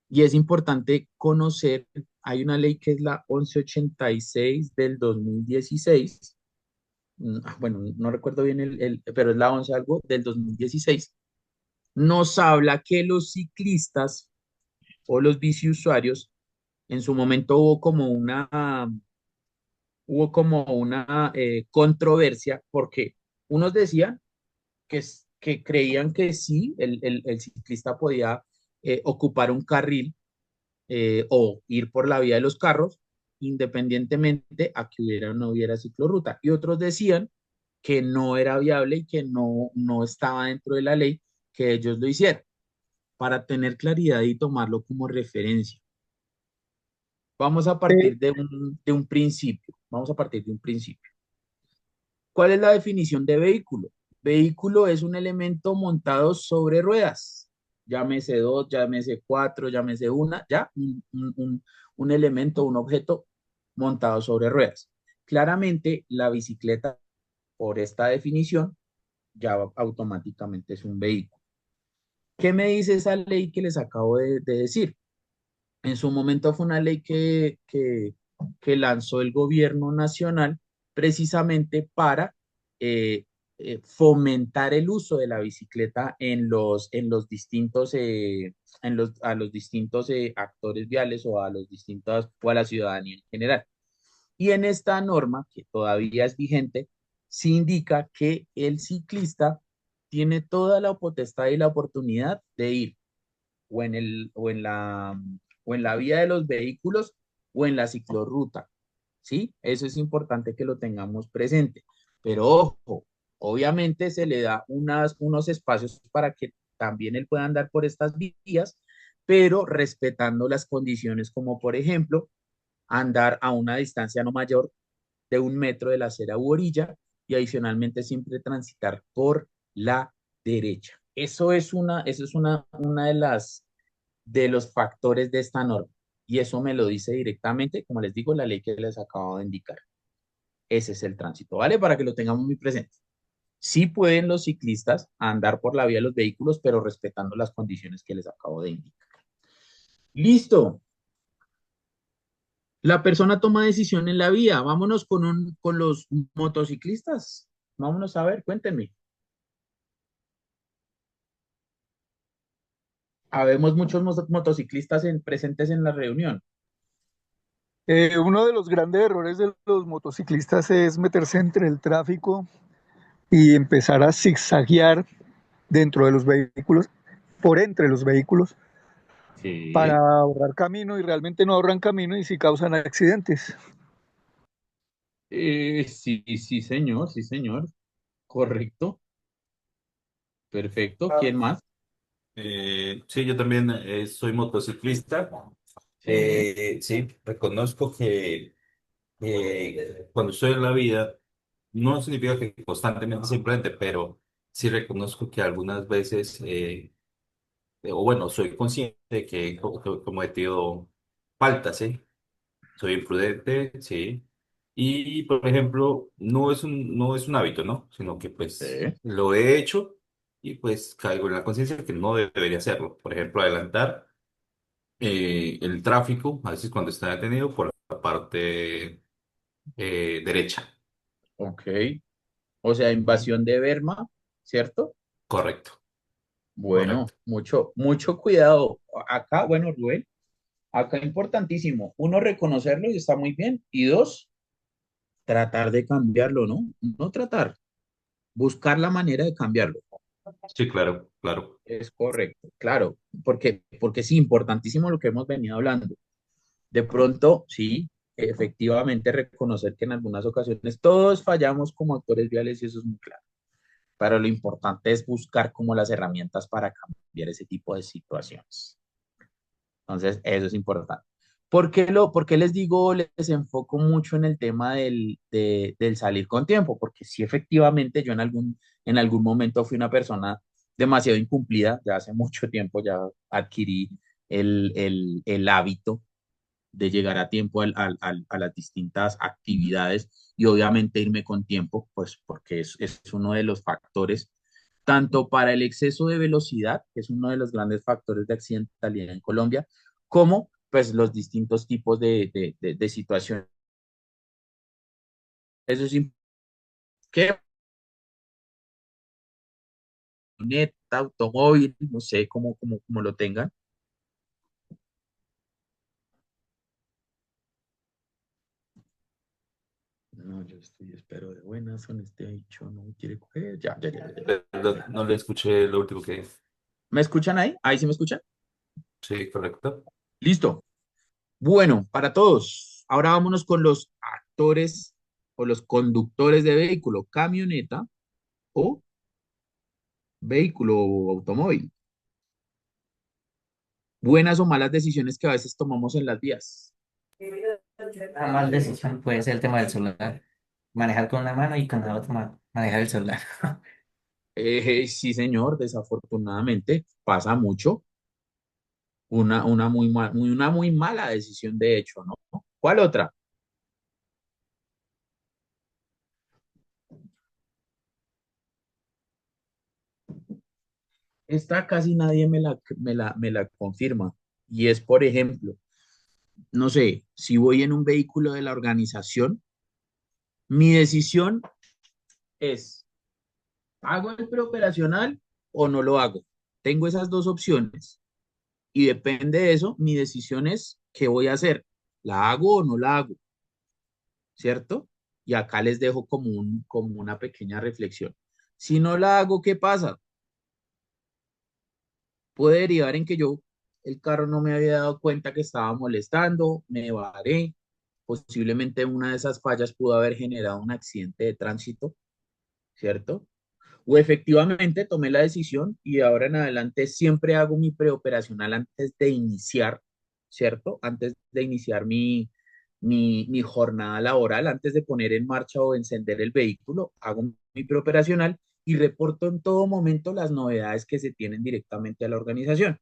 y es importante conocer, hay una ley que es la 1186 del 2016. Bueno, no recuerdo bien pero es la 11 algo del 2016. Nos habla que los ciclistas o los biciusuarios, en su momento hubo como una controversia porque unos decían que creían que sí, el ciclista podía ocupar un carril o ir por la vía de los carros, independientemente a que hubiera o no hubiera ciclorruta. Y otros decían que no era viable y que no estaba dentro de la ley que ellos lo hicieran, para tener claridad y tomarlo como referencia. Vamos a Eh, partir de un principio. Vamos a partir de un principio. ¿Cuál es la definición de vehículo? Vehículo es un elemento montado sobre ruedas. Llámese dos, llámese cuatro, llámese una, ya, un elemento, un objeto montado sobre ruedas. Claramente, la bicicleta, por esta definición, ya automáticamente es un vehículo. ¿Qué me dice esa ley que les acabo de decir? En su momento fue una ley que lanzó el gobierno nacional precisamente para eh, fomentar el uso de la bicicleta en los distintos, a los distintos actores viales o a los distintos, o a la ciudadanía en general. Y en esta norma, que todavía es vigente, se indica que el ciclista tiene toda la potestad y la oportunidad de ir o en el, o en la vía de los vehículos o en la ciclorruta, ¿sí? Eso es importante que lo tengamos presente. Pero ojo, obviamente se le da unos espacios para que también él pueda andar por estas vías, pero respetando las condiciones como por ejemplo andar a una distancia no mayor de 1 metro de la acera u orilla y adicionalmente siempre transitar por la derecha. Eso es una de los factores de esta norma. Y eso me lo dice directamente, como les digo, la ley que les acabo de indicar. Ese es el tránsito, ¿vale? Para que lo tengamos muy presente. Sí pueden los ciclistas andar por la vía de los vehículos, pero respetando las condiciones que les acabo de indicar. Listo. La persona toma decisión en la vía. Vámonos con los motociclistas. Vámonos a ver, cuéntenme. Habemos muchos motociclistas presentes en la reunión. Uno de los grandes errores de los motociclistas es meterse entre el tráfico y empezar a zigzaguear dentro de los vehículos por entre los vehículos para Sí. ahorrar camino y realmente no ahorran camino y sí causan accidentes. Sí, sí, señor, sí, señor. Correcto. Perfecto. ¿Quién más? Sí, yo también soy motociclista. Sí. Sí, reconozco que cuando estoy en la vida, no significa que constantemente simplemente, pero sí reconozco que algunas veces, o bueno, soy consciente de que he cometido faltas, ¿sí? Soy imprudente, sí. Y, por ejemplo, no es un hábito, ¿no? Sino que pues Sí. lo he hecho y pues caigo en la conciencia de que no debería hacerlo. Por ejemplo, adelantar el tráfico, a veces cuando está detenido por la parte derecha. Ok. O sea, invasión de Berma, ¿cierto? Correcto, Bueno, correcto. mucho, mucho cuidado. Acá, bueno, Rubén, acá importantísimo. Uno, reconocerlo y está muy bien. Y dos, tratar de cambiarlo, ¿no? No tratar, buscar la manera de cambiarlo. Sí, claro, claro. Es correcto, claro, porque sí, importantísimo lo que hemos venido hablando. De pronto, sí, efectivamente reconocer que en algunas ocasiones todos fallamos como actores viales y eso es muy claro. Pero lo importante es buscar como las herramientas para cambiar ese tipo de situaciones. Entonces, eso es importante. ¿Por qué les digo, les enfoco mucho en el tema del salir con tiempo? Porque sí, efectivamente, yo en algún momento fui una persona demasiado incumplida, ya hace mucho tiempo ya adquirí el hábito de llegar a tiempo a las distintas actividades y obviamente irme con tiempo, pues porque es uno de los factores, tanto para el exceso de velocidad, que es uno de los grandes factores de accidentalidad en Colombia, como pues los distintos tipos de situaciones. Eso es que neta, automóvil, no sé cómo lo tengan. No, yo estoy, espero de buenas con este dicho, no me quiere coger. Ya. Perdón, no le escuché lo último que... ¿Me escuchan ahí? ¿Ahí sí me escuchan? Sí, correcto. Listo. Bueno, para todos. Ahora vámonos con los actores o los conductores de vehículo, camioneta o vehículo o automóvil. Buenas o malas decisiones que a veces tomamos en las vías. Una mal decisión puede ser el tema del celular. Manejar con una mano y con la otra mano manejar el celular. Sí, señor, desafortunadamente pasa mucho. Una muy mala decisión, de hecho, ¿no? ¿Cuál otra? Esta casi nadie me la confirma. Y es, por ejemplo, no sé, si voy en un vehículo de la organización, mi decisión es, ¿hago el preoperacional o no lo hago? Tengo esas dos opciones y depende de eso, mi decisión es, ¿qué voy a hacer? ¿La hago o no la hago? ¿Cierto? Y acá les dejo como una pequeña reflexión. Si no la hago, ¿qué pasa? Puede derivar en que el carro no me había dado cuenta que estaba molestando, me varé, posiblemente una de esas fallas pudo haber generado un accidente de tránsito, ¿cierto? O efectivamente tomé la decisión y de ahora en adelante siempre hago mi preoperacional antes de iniciar, ¿cierto? Antes de iniciar mi jornada laboral, antes de poner en marcha o encender el vehículo, hago mi preoperacional y reporto en todo momento las novedades que se tienen directamente a la organización.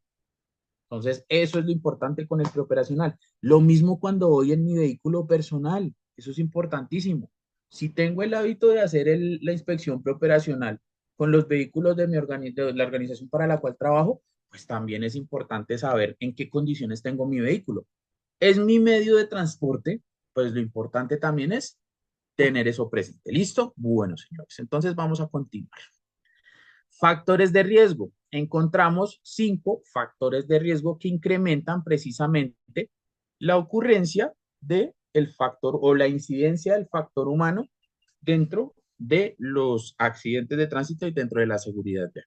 Entonces, eso es lo importante con el preoperacional. Lo mismo cuando voy en mi vehículo personal, eso es importantísimo. Si tengo el hábito de hacer la inspección preoperacional con los vehículos de la organización para la cual trabajo, pues también es importante saber en qué condiciones tengo mi vehículo. Es mi medio de transporte, pues lo importante también es tener eso presente. ¿Listo? Bueno, señores, entonces vamos a continuar. Factores de riesgo. Encontramos 5 factores de riesgo que incrementan precisamente la ocurrencia del factor o la incidencia del factor humano dentro de los accidentes de tránsito y dentro de la seguridad vial.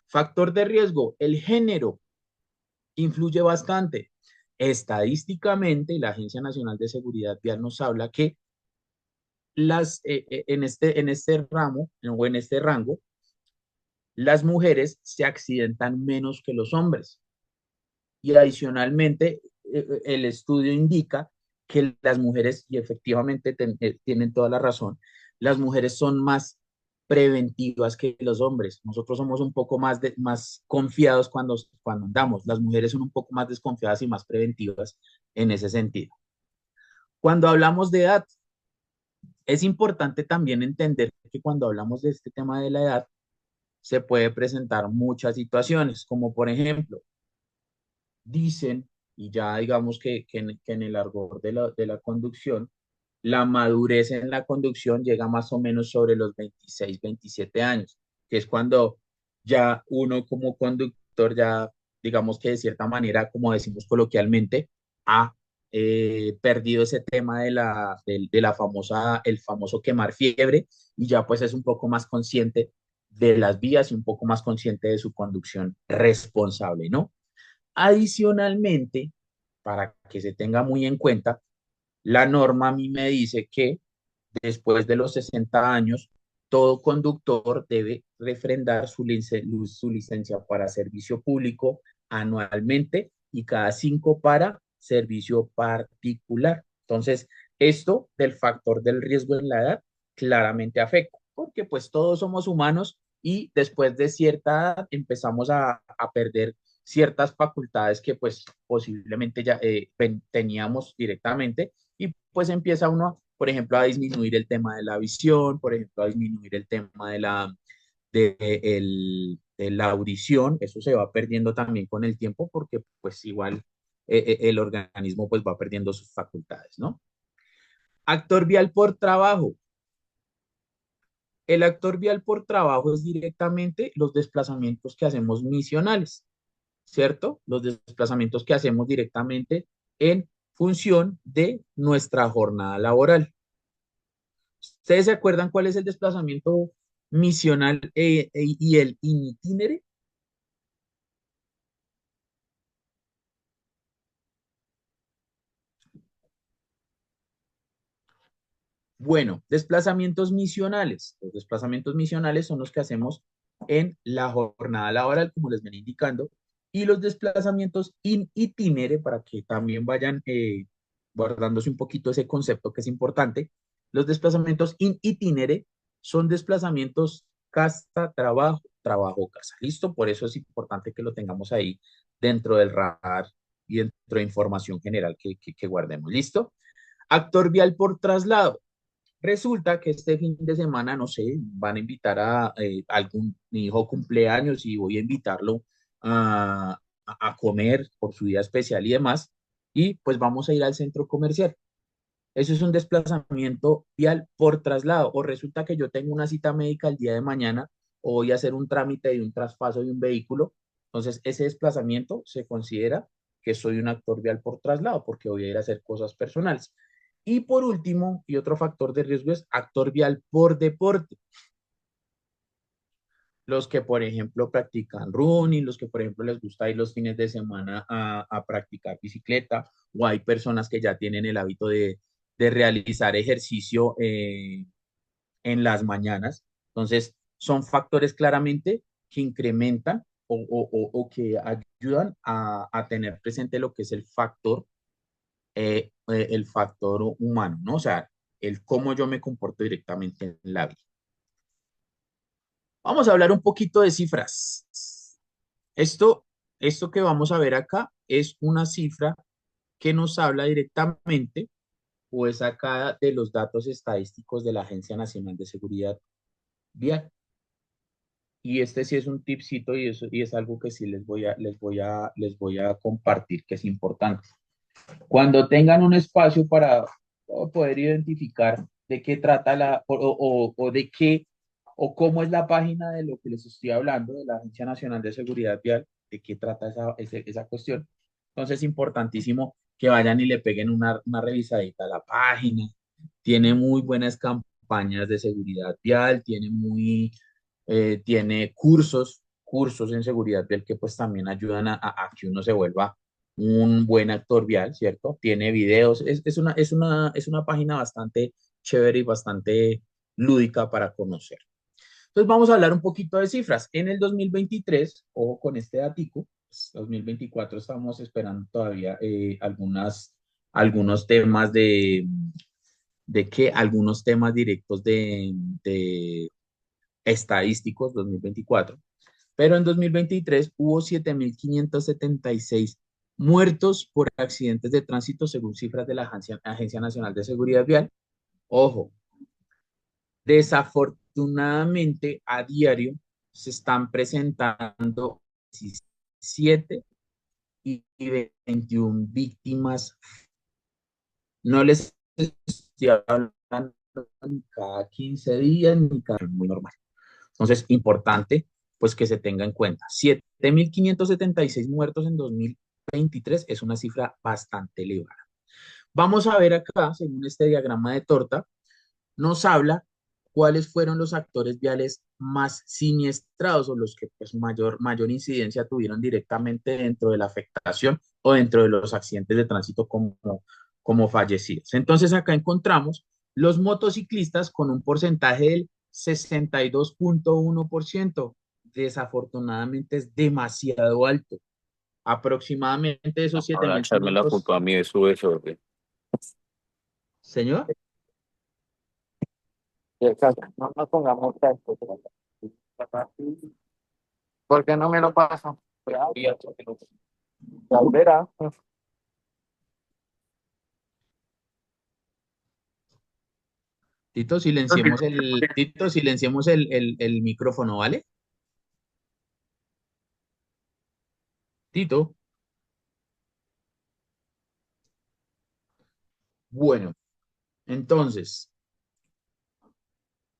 Factor de riesgo, el género influye bastante. Estadísticamente, la Agencia Nacional de Seguridad Vial nos habla que en este ramo o en este rango, las mujeres se accidentan menos que los hombres. Y adicionalmente, el estudio indica que las mujeres, y efectivamente tienen toda la razón, las mujeres son más preventivas que los hombres. Nosotros somos un poco más confiados cuando andamos. Las mujeres son un poco más desconfiadas y más preventivas en ese sentido. Cuando hablamos de edad, es importante también entender que cuando hablamos de este tema de la edad, se puede presentar muchas situaciones, como por ejemplo, dicen, y ya digamos que en el argot de la conducción, la madurez en la conducción llega más o menos sobre los 26, 27 años, que es cuando ya uno como conductor ya, digamos que de cierta manera, como decimos coloquialmente, ha perdido ese tema de la famosa, el famoso quemar fiebre, y ya pues es un poco más consciente de las vías y un poco más consciente de su conducción responsable, ¿no? Adicionalmente, para que se tenga muy en cuenta, la norma a mí me dice que después de los 60 años, todo conductor debe refrendar su licencia para servicio público anualmente y cada 5 para servicio particular. Entonces, esto del factor del riesgo en la edad claramente afecta, porque pues todos somos humanos y después de cierta edad empezamos a perder ciertas facultades que pues posiblemente ya teníamos directamente y pues empieza uno, por ejemplo, a disminuir el tema de la visión, por ejemplo, a disminuir el tema de la audición. Eso se va perdiendo también con el tiempo porque pues igual el organismo pues va perdiendo sus facultades, ¿no? Actor vial por trabajo. El actor vial por trabajo es directamente los desplazamientos que hacemos misionales, ¿cierto? Los desplazamientos que hacemos directamente en función de nuestra jornada laboral. ¿Ustedes se acuerdan cuál es el desplazamiento misional y el in itinere? Bueno, desplazamientos misionales. Los desplazamientos misionales son los que hacemos en la jornada laboral, como les ven indicando, y los desplazamientos in itinere, para que también vayan guardándose un poquito ese concepto que es importante. Los desplazamientos in itinere son desplazamientos casa, trabajo, trabajo, casa. ¿Listo? Por eso es importante que lo tengamos ahí dentro del radar y dentro de información general que guardemos. ¿Listo? Actor vial por traslado. Resulta que este fin de semana, no sé, van a invitar a algún mi hijo cumpleaños y voy a invitarlo a comer por su día especial y demás, y pues vamos a ir al centro comercial. Eso es un desplazamiento vial por traslado. O resulta que yo tengo una cita médica el día de mañana o voy a hacer un trámite de un traspaso de un vehículo. Entonces, ese desplazamiento se considera que soy un actor vial por traslado porque voy a ir a hacer cosas personales. Y por último, y otro factor de riesgo es actor vial por deporte. Los que, por ejemplo, practican running, los que, por ejemplo, les gusta ir los fines de semana a practicar bicicleta, o hay personas que ya tienen el hábito de realizar ejercicio en las mañanas. Entonces, son factores claramente que incrementan o que ayudan a tener presente lo que es el factor humano, ¿no? O sea, el cómo yo me comporto directamente en la vida. Vamos a hablar un poquito de cifras. Esto, esto que vamos a ver acá es una cifra que nos habla directamente o es sacada de los datos estadísticos de la Agencia Nacional de Seguridad Vial. Y este sí es un tipcito y es algo que sí les voy a compartir que es importante. Cuando tengan un espacio para poder identificar de qué trata o de qué o cómo es la página de lo que les estoy hablando, de la Agencia Nacional de Seguridad Vial, de qué trata esa cuestión. Entonces es importantísimo que vayan y le peguen una revisadita a la página. Tiene muy buenas campañas de seguridad vial, tiene cursos cursos en seguridad vial que pues también ayudan a que uno se vuelva un buen actor vial, ¿cierto? Tiene videos, es una página bastante chévere y bastante lúdica para conocer. Entonces vamos a hablar un poquito de cifras. En el 2023, ojo con este datico, pues, 2024 estamos esperando todavía algunos temas algunos temas directos de estadísticos 2024, pero en 2023 hubo 7.576 muertos por accidentes de tránsito según cifras de la Agencia Nacional de Seguridad Vial. Ojo, desafortunadamente a diario se están presentando 17 y 21 víctimas. No les estoy hablando ni cada 15 días ni cada muy normal. Entonces, importante pues que se tenga en cuenta. 7.576 muertos en 2023 es una cifra bastante elevada. Vamos a ver acá, según este diagrama de torta, nos habla cuáles fueron los actores viales más siniestrados o los que pues mayor incidencia tuvieron directamente dentro de la afectación o dentro de los accidentes de tránsito como fallecidos. Entonces acá encontramos los motociclistas con un porcentaje del 62.1%. Desafortunadamente es demasiado alto. Aproximadamente esos Ahora echarme la 7.500. culpa a mí de su desorden. Señor. No nos pongamos tanto. ¿Por qué no me lo paso? Ya verá. Tito, silenciemos el micrófono, ¿vale? Tito. Bueno, entonces,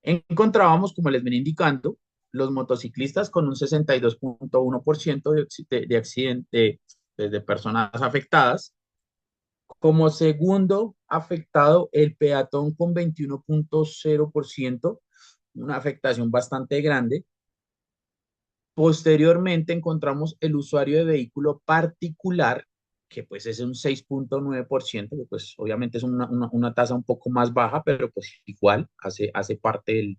encontrábamos, como les venía indicando, los motociclistas con un 62.1% de accidente de personas afectadas. Como segundo afectado, el peatón con 21.0%, una afectación bastante grande. Posteriormente encontramos el usuario de vehículo particular, que pues es un 6.9%, que pues obviamente es una tasa un poco más baja, pero pues igual hace parte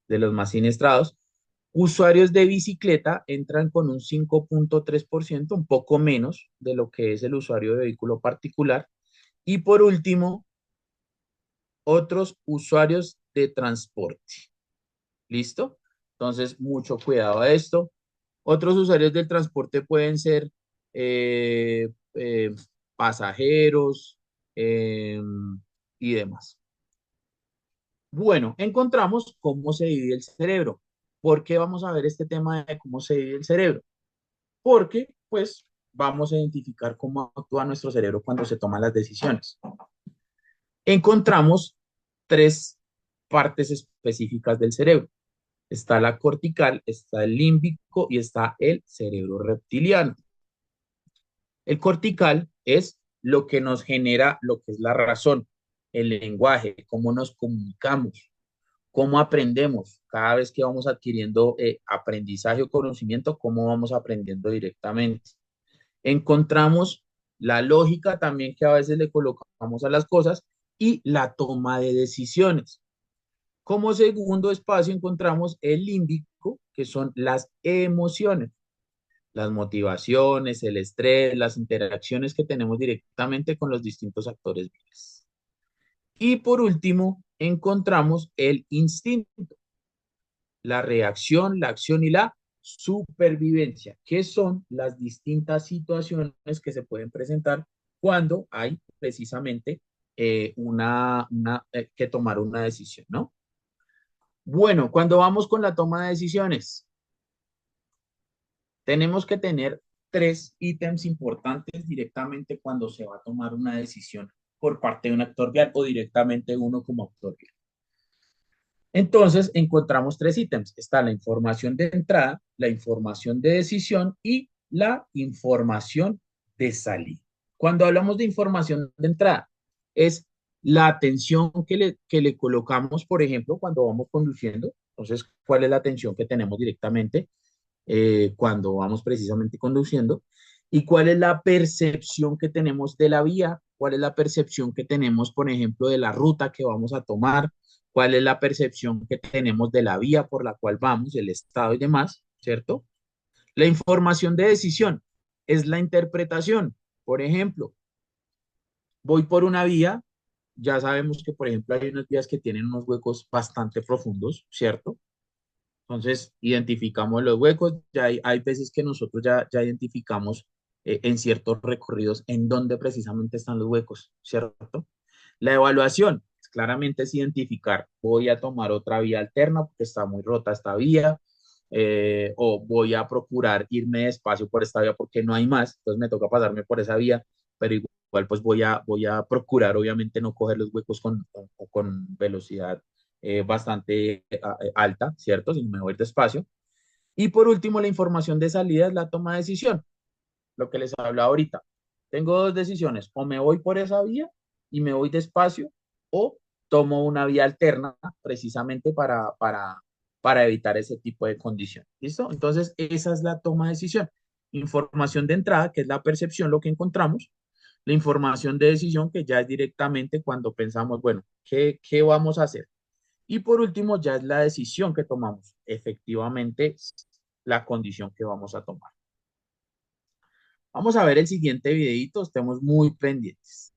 de los más siniestrados. Usuarios de bicicleta entran con un 5.3%, un poco menos de lo que es el usuario de vehículo particular. Y por último, otros usuarios de transporte. ¿Listo? Entonces, mucho cuidado a esto. Otros usuarios del transporte pueden ser eh, eh, pasajeros y demás. Bueno, encontramos cómo se divide el cerebro. ¿Por qué vamos a ver este tema de cómo se divide el cerebro? Porque, pues, vamos a identificar cómo actúa nuestro cerebro cuando se toman las decisiones. Encontramos tres partes específicas del cerebro. Está la cortical, está el límbico y está el cerebro reptiliano. El cortical es lo que nos genera lo que es la razón, el lenguaje, cómo nos comunicamos, cómo aprendemos. Cada vez que vamos adquiriendo aprendizaje o conocimiento, cómo vamos aprendiendo directamente. Encontramos la lógica también que a veces le colocamos a las cosas y la toma de decisiones. Como segundo espacio encontramos el límbico, que son las emociones, las motivaciones, el estrés, las interacciones que tenemos directamente con los distintos actores vivos. Y por último, encontramos el instinto, la reacción, la acción y la supervivencia, que son las distintas situaciones que se pueden presentar cuando hay precisamente que tomar una decisión, ¿no? Bueno, cuando vamos con la toma de decisiones, tenemos que tener tres ítems importantes directamente cuando se va a tomar una decisión por parte de un actor vial o directamente uno como actor vial. Entonces, encontramos tres ítems. Está la información de entrada, la información de decisión y la información de salida. Cuando hablamos de información de entrada, es la atención que le colocamos, por ejemplo, cuando vamos conduciendo. Entonces, ¿cuál es la atención que tenemos directamente? cuando vamos precisamente conduciendo, y cuál es la percepción que tenemos de la vía, cuál es la percepción que tenemos, por ejemplo, de la ruta que vamos a tomar, cuál es la percepción que tenemos de la vía por la cual vamos, el estado y demás, ¿cierto? La información de decisión es la interpretación. Por ejemplo, voy por una vía, ya sabemos que, por ejemplo, hay unas vías que tienen unos huecos bastante profundos, ¿cierto? Entonces, identificamos los huecos, ya hay veces que nosotros ya identificamos en ciertos recorridos en dónde precisamente están los huecos, ¿cierto? La evaluación, claramente es identificar, voy a tomar otra vía alterna porque está muy rota esta vía, o voy a procurar irme despacio por esta vía porque no hay más, entonces me toca pasarme por esa vía, pero igual pues voy a procurar obviamente no coger los huecos con velocidad bastante alta, ¿cierto? Sino me voy despacio. Y por último, la información de salida es la toma de decisión, lo que les hablaba ahorita. Tengo dos decisiones, o me voy por esa vía y me voy despacio, o tomo una vía alterna precisamente para evitar ese tipo de condición. ¿Listo? Entonces, esa es la toma de decisión. Información de entrada, que es la percepción, lo que encontramos. La información de decisión, que ya es directamente cuando pensamos, bueno, ¿qué vamos a hacer? Y por último, ya es la decisión que tomamos, efectivamente, la condición que vamos a tomar. Vamos a ver el siguiente videito, estemos muy pendientes.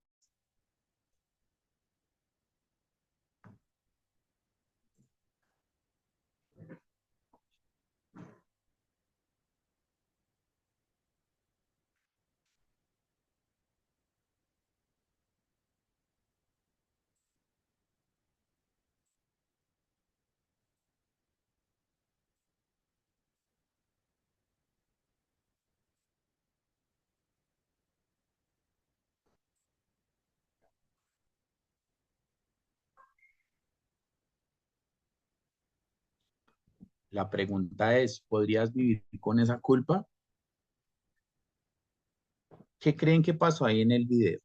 La pregunta es, ¿podrías vivir con esa culpa? ¿Qué creen que pasó ahí en el video?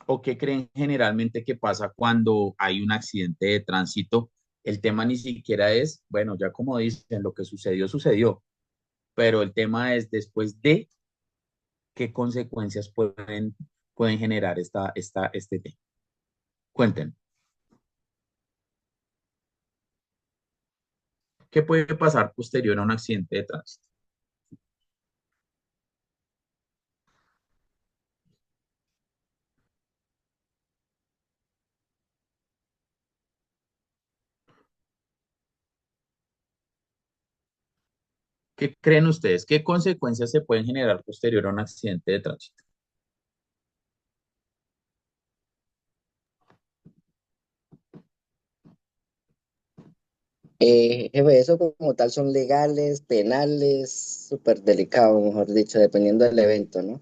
¿O qué creen generalmente que pasa cuando hay un accidente de tránsito? El tema ni siquiera es, bueno, ya como dicen, lo que sucedió, sucedió, pero el tema es después de qué consecuencias pueden generar este tema. Cuenten, ¿qué puede pasar posterior a un accidente de tránsito? ¿Qué creen ustedes? ¿Qué consecuencias se pueden generar posterior a un accidente de tránsito? Jefe, eso como tal son legales, penales, súper delicado, mejor dicho, dependiendo del evento, ¿no?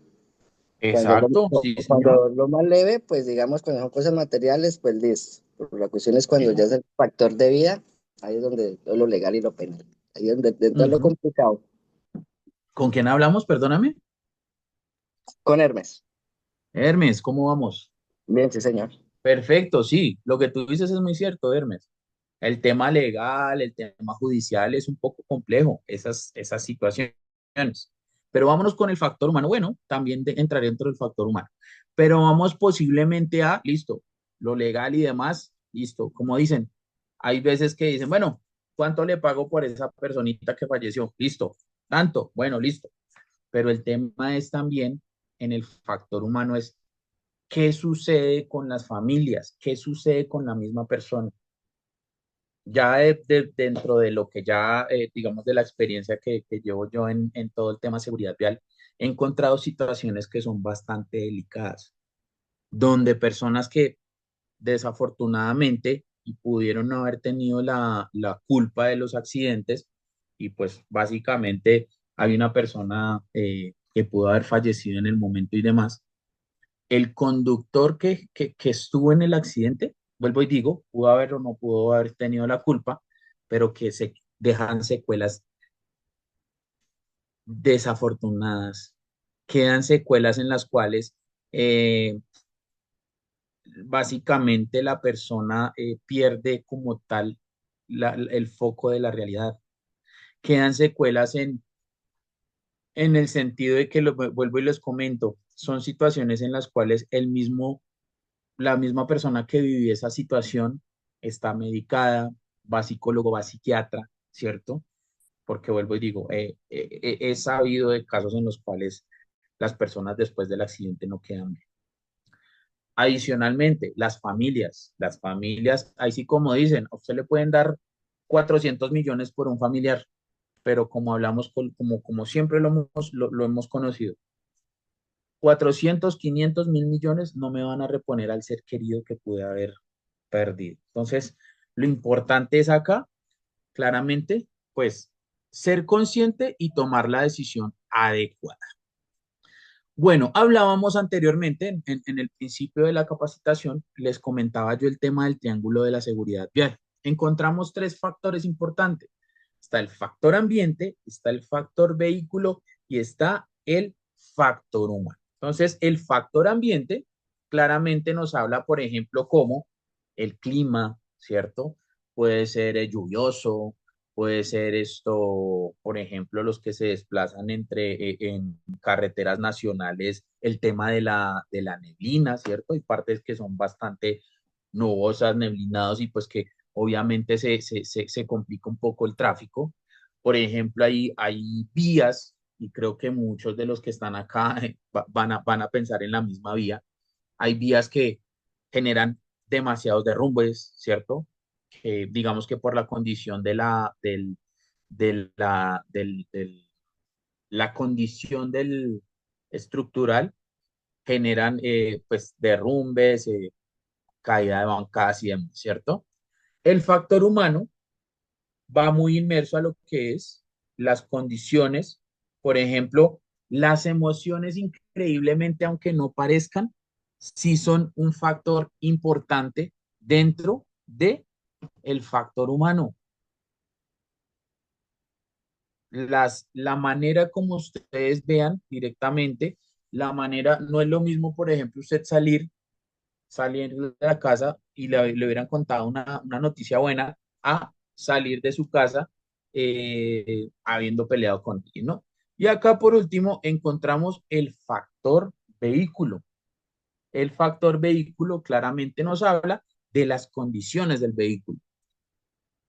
Cuando es Exacto, sí, señor. cuando lo más leve, pues digamos, cuando son cosas materiales, pues listo. Pero la cuestión es cuando ya es el factor de vida, ahí es donde es lo legal y lo penal. Ahí es donde entra lo Ujú. complicado. ¿Con quién hablamos? Perdóname. Con Hermes. Hermes, ¿cómo vamos? Bien, sí, señor. Perfecto, sí. Lo que tú dices es muy cierto, Hermes. El tema legal, el tema judicial es un poco complejo, esas situaciones. Pero vámonos con el factor humano. Bueno, también entraré dentro del factor humano. Pero vamos posiblemente a, listo, lo legal y demás, listo. Como dicen, hay veces que dicen, bueno, ¿cuánto le pago por esa personita que falleció? Listo, tanto, bueno, listo. Pero el tema es también en el factor humano es qué sucede con las familias, qué sucede con la misma persona. Ya dentro de lo que ya, digamos, de la experiencia que llevo yo en todo el tema de seguridad vial, he encontrado situaciones que son bastante delicadas, donde personas que desafortunadamente y pudieron no haber tenido la culpa de los accidentes y pues básicamente hay una persona que pudo haber fallecido en el momento y demás. El conductor que estuvo en el accidente, vuelvo y digo, pudo haber o no pudo haber tenido la culpa, pero que se dejan secuelas desafortunadas, quedan secuelas en las cuales eh, básicamente la persona pierde como tal el foco de la realidad. Quedan secuelas en el sentido de que, vuelvo y les comento, son situaciones en las cuales la misma persona que vivió esa situación está medicada, va a psicólogo, va a psiquiatra, ¿cierto? Porque vuelvo y digo, he sabido de casos en los cuales las personas después del accidente no quedan bien. Adicionalmente, las familias, ahí sí como dicen, a usted le pueden dar 400 millones por un familiar, pero como hablamos, como siempre lo hemos conocido, 400 500 mil millones no me van a reponer al ser querido que pude haber perdido. Entonces, lo importante es acá, claramente, pues, ser consciente y tomar la decisión adecuada. Bueno, hablábamos anteriormente, en el principio de la capacitación, les comentaba yo el tema del triángulo de la seguridad vial. Encontramos tres factores importantes. Está el factor ambiente, está el factor vehículo y está el factor humano. Entonces, el factor ambiente claramente nos habla, por ejemplo, como el clima, ¿cierto? Puede ser lluvioso, puede ser esto, por ejemplo, los que se desplazan en carreteras nacionales, el tema de la neblina, ¿cierto? Hay partes que son bastante nubosas, neblinados y pues que obviamente se complica un poco el tráfico. Por ejemplo, hay vías, y creo que muchos de los que están acá van a pensar en la misma vía. Hay vías que generan demasiados derrumbes, ¿cierto? Que digamos que por la condición la condición del estructural generan pues derrumbes, caída de bancadas y demás, ¿cierto? El factor humano va muy inmerso a lo que es las condiciones, por ejemplo, las emociones increíblemente, aunque no parezcan, sí son un factor importante dentro de el factor humano. La manera como ustedes vean directamente, la manera, no es lo mismo, por ejemplo, usted salir de la casa y le hubieran contado una noticia buena a salir de su casa habiendo peleado con alguien, ¿no? Y acá por último encontramos el factor vehículo. El factor vehículo claramente nos habla de las condiciones del vehículo,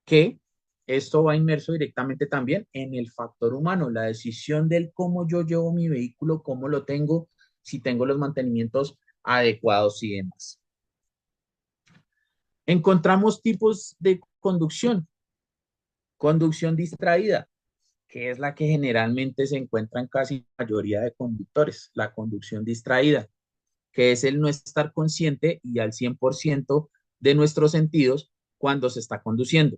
que esto va inmerso directamente también en el factor humano, la decisión del cómo yo llevo mi vehículo, cómo lo tengo, si tengo los mantenimientos adecuados y demás. Encontramos tipos de conducción. Conducción distraída, que es la que generalmente se encuentra en casi la mayoría de conductores. La conducción distraída, que es el no estar consciente y al 100% de nuestros sentidos cuando se está conduciendo.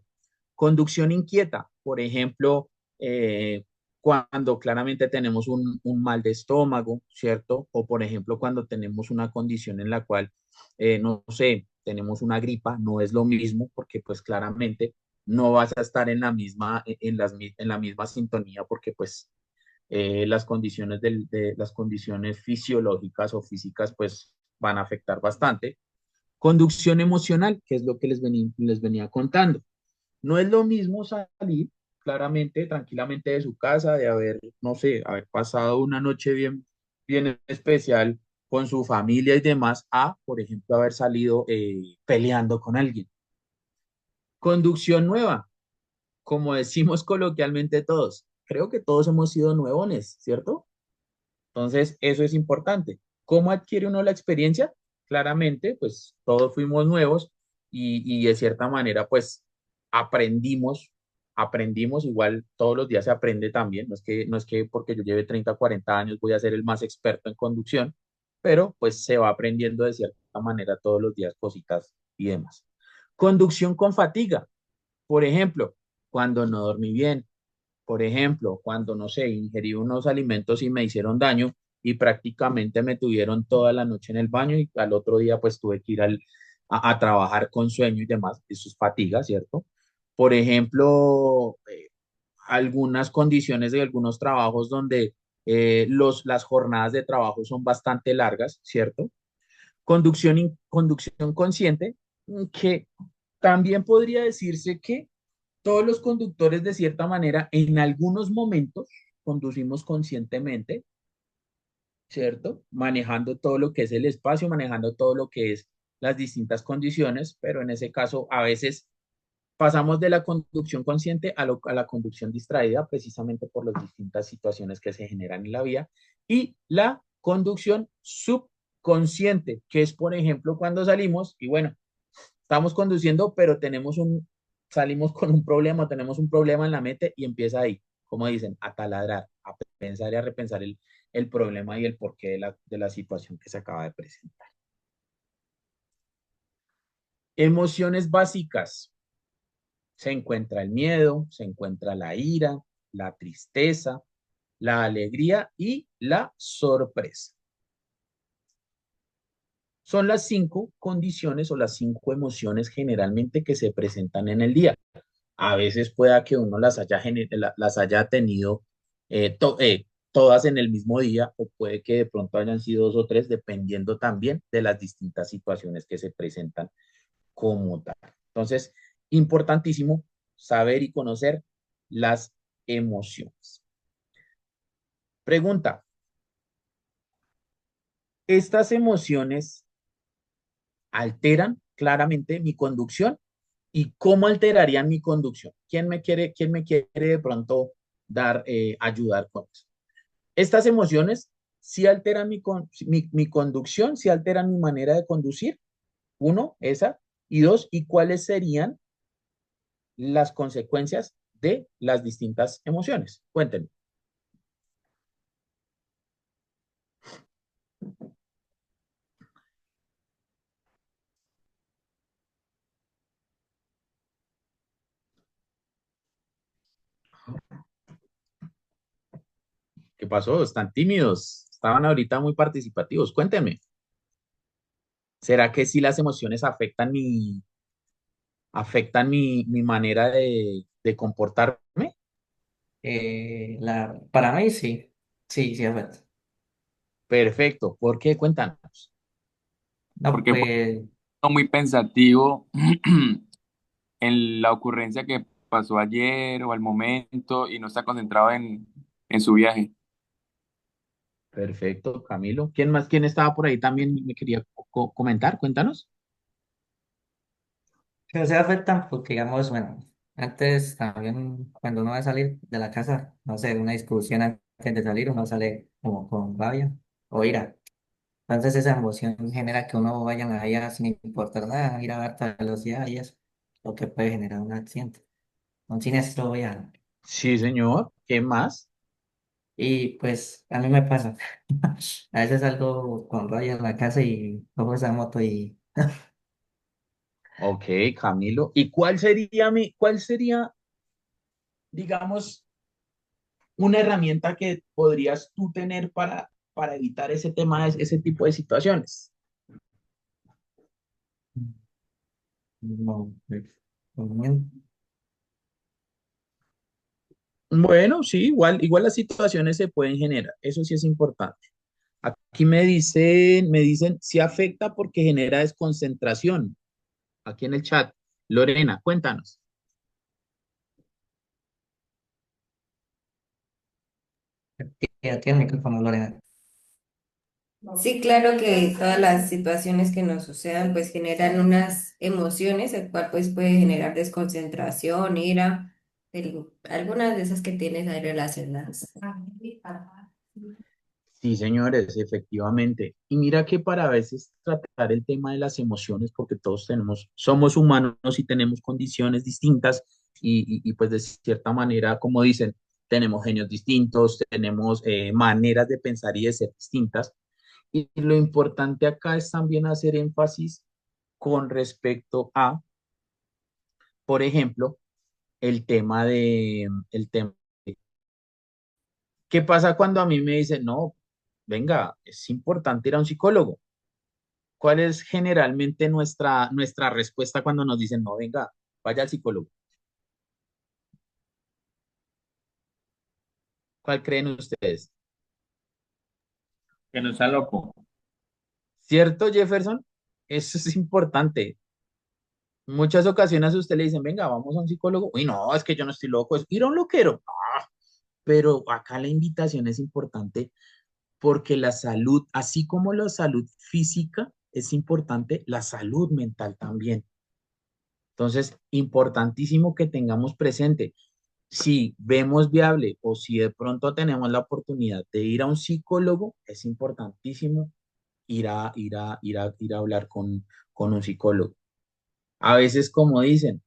Conducción inquieta, por ejemplo, cuando claramente tenemos un mal de estómago, ¿cierto? O por ejemplo, cuando tenemos una condición en la cual, no sé, tenemos una gripa, no es lo mismo porque pues claramente no vas a estar en la misma, en la misma sintonía porque pues las condiciones las condiciones fisiológicas o físicas pues van a afectar bastante. Conducción emocional, que es lo que les venía contando. No es lo mismo salir claramente, tranquilamente de su casa, de haber, no sé, haber pasado una noche bien especial con su familia y demás, a, por ejemplo, haber salido peleando con alguien. Conducción nueva, como decimos coloquialmente todos. Creo que todos hemos sido nuevones, ¿cierto? Entonces, eso es importante. ¿Cómo adquiere uno la experiencia? Claramente, pues todos fuimos nuevos y de cierta manera, pues aprendimos, aprendimos, igual todos los días se aprende también, no es que porque yo lleve 30 40 años voy a ser el más experto en conducción, pero pues se va aprendiendo de cierta manera todos los días cositas y demás. Conducción con fatiga, por ejemplo, cuando no dormí bien, por ejemplo, cuando, no sé, ingerí unos alimentos y me hicieron daño y prácticamente me tuvieron toda la noche en el baño y al otro día pues tuve que ir a trabajar con sueño y demás, eso es fatiga, ¿cierto? Por ejemplo, algunas condiciones de algunos trabajos donde las jornadas de trabajo son bastante largas, ¿cierto? Conducción consciente, que también podría decirse que todos los conductores, de cierta manera, en algunos momentos conducimos conscientemente, ¿cierto? Manejando todo lo que es el espacio, manejando todo lo que es las distintas condiciones, pero en ese caso a veces pasamos de la conducción consciente a la conducción distraída, precisamente por las distintas situaciones que se generan en la vía, y la conducción subconsciente, que es, por ejemplo, cuando salimos y bueno, estamos conduciendo, pero salimos con un problema, tenemos un problema en la mente y empieza ahí, como dicen, a taladrar, a pensar y a repensar el problema y el porqué de la situación que se acaba de presentar. Emociones básicas. Se encuentra el miedo, se encuentra la ira, la tristeza, la alegría y la sorpresa. Son las 5 condiciones o las 5 emociones generalmente que se presentan en el día. A veces pueda que uno las haya tenido todas en el mismo día o puede que de pronto hayan sido 2 o 3, dependiendo también de las distintas situaciones que se presentan como tal. Entonces, importantísimo saber y conocer las emociones. Pregunta, ¿estas emociones alteran claramente mi conducción? ¿Y cómo alterarían mi conducción? ¿Quién me quiere de pronto ayudar con eso? Estas emociones sí alteran mi conducción, sí alteran mi manera de conducir. Uno, esa. Y dos, ¿y cuáles serían las consecuencias de las distintas emociones? Cuéntenme. ¿Qué pasó? ¿Están tímidos? Estaban ahorita muy participativos. Cuéntenme. ¿Será que sí las emociones afectan mi manera de comportarme? Para mí sí, sí, sí afecta. Perfecto. ¿Por qué? Cuéntanos. No, Porque pues, uno muy pensativo en la ocurrencia que pasó ayer o al momento y no está concentrado en su viaje. Perfecto, Camilo. ¿Quién más? ¿Quién estaba por ahí también me quería comentar? Cuéntanos. que se afectan porque, digamos, bueno, antes también cuando uno va a salir de la casa, no sé, una discusión antes de salir, uno sale como con rabia o ira. Entonces esa emoción genera que uno vaya a allá sin importar nada, ir a alta velocidad y eso, lo que puede generar un accidente, un siniestro vial. Sí, señor. ¿Qué más? Y pues a mí me pasa, a veces salgo con rabia en la casa y cojo esa moto y Ok, Camilo. ¿Y cuál sería, digamos, una herramienta que podrías tú tener para evitar ese tema, ese tipo de situaciones? no, pues, Bueno, sí, igual las situaciones se pueden generar. Eso sí es importante. Aquí me dicen, si afecta porque genera desconcentración. Aquí en el chat. Lorena, cuéntanos. tiene el micrófono, Lorena. Sí, claro que todas las situaciones que nos sucedan pues generan unas emociones, el cual pues puede generar desconcentración, ira, algunas de esas que tienes ahí relacionadas. Sí, señores, efectivamente. Y mira que para a veces tratar el tema de las emociones, porque todos somos humanos y tenemos condiciones distintas y pues de cierta manera, como dicen, tenemos genios distintos, tenemos maneras de pensar y de ser distintas. Y lo importante acá es también hacer énfasis con respecto a, por ejemplo, el tema, ¿qué pasa cuando a mí me dicen, no, venga, es importante ir a un psicólogo? ¿Cuál es generalmente nuestra respuesta cuando nos dicen, no, venga, vaya al psicólogo? ¿Cuál creen ustedes? Que no sea loco. ¿Cierto, Jefferson? Eso es importante. En muchas ocasiones a usted le dicen, venga, vamos a un psicólogo. Uy, no, es que yo no estoy loco, es ir a un loquero. Ah, pero acá la invitación es importante porque la salud, así como la salud física es importante, la salud mental también. Entonces, importantísimo que tengamos presente, si vemos viable o si de pronto tenemos la oportunidad de ir a un psicólogo, es importantísimo ir a hablar con un psicólogo. A veces, como dicen,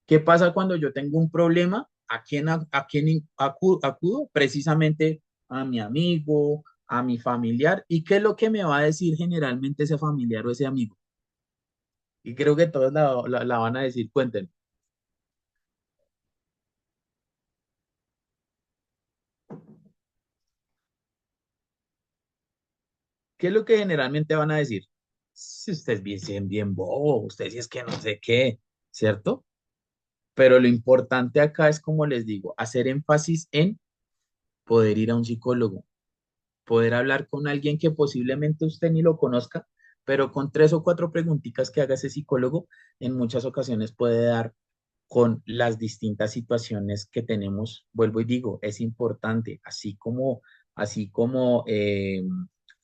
¿qué pasa cuando yo tengo un problema? ¿A quién acudo? Precisamente a mi amigo, a mi familiar. ¿Y qué es lo que me va a decir generalmente ese familiar o ese amigo? Y creo que todos la van a decir, cuéntenme. ¿Qué es lo que generalmente van a decir? Si usted es bien bobo, usted sí es que no sé qué, ¿cierto? Pero lo importante acá es, como les digo, hacer énfasis en poder ir a un psicólogo, poder hablar con alguien que posiblemente usted ni lo conozca, pero con 3 o 4 preguntitas que haga ese psicólogo, en muchas ocasiones puede dar con las distintas situaciones que tenemos. Vuelvo y digo, es importante, así como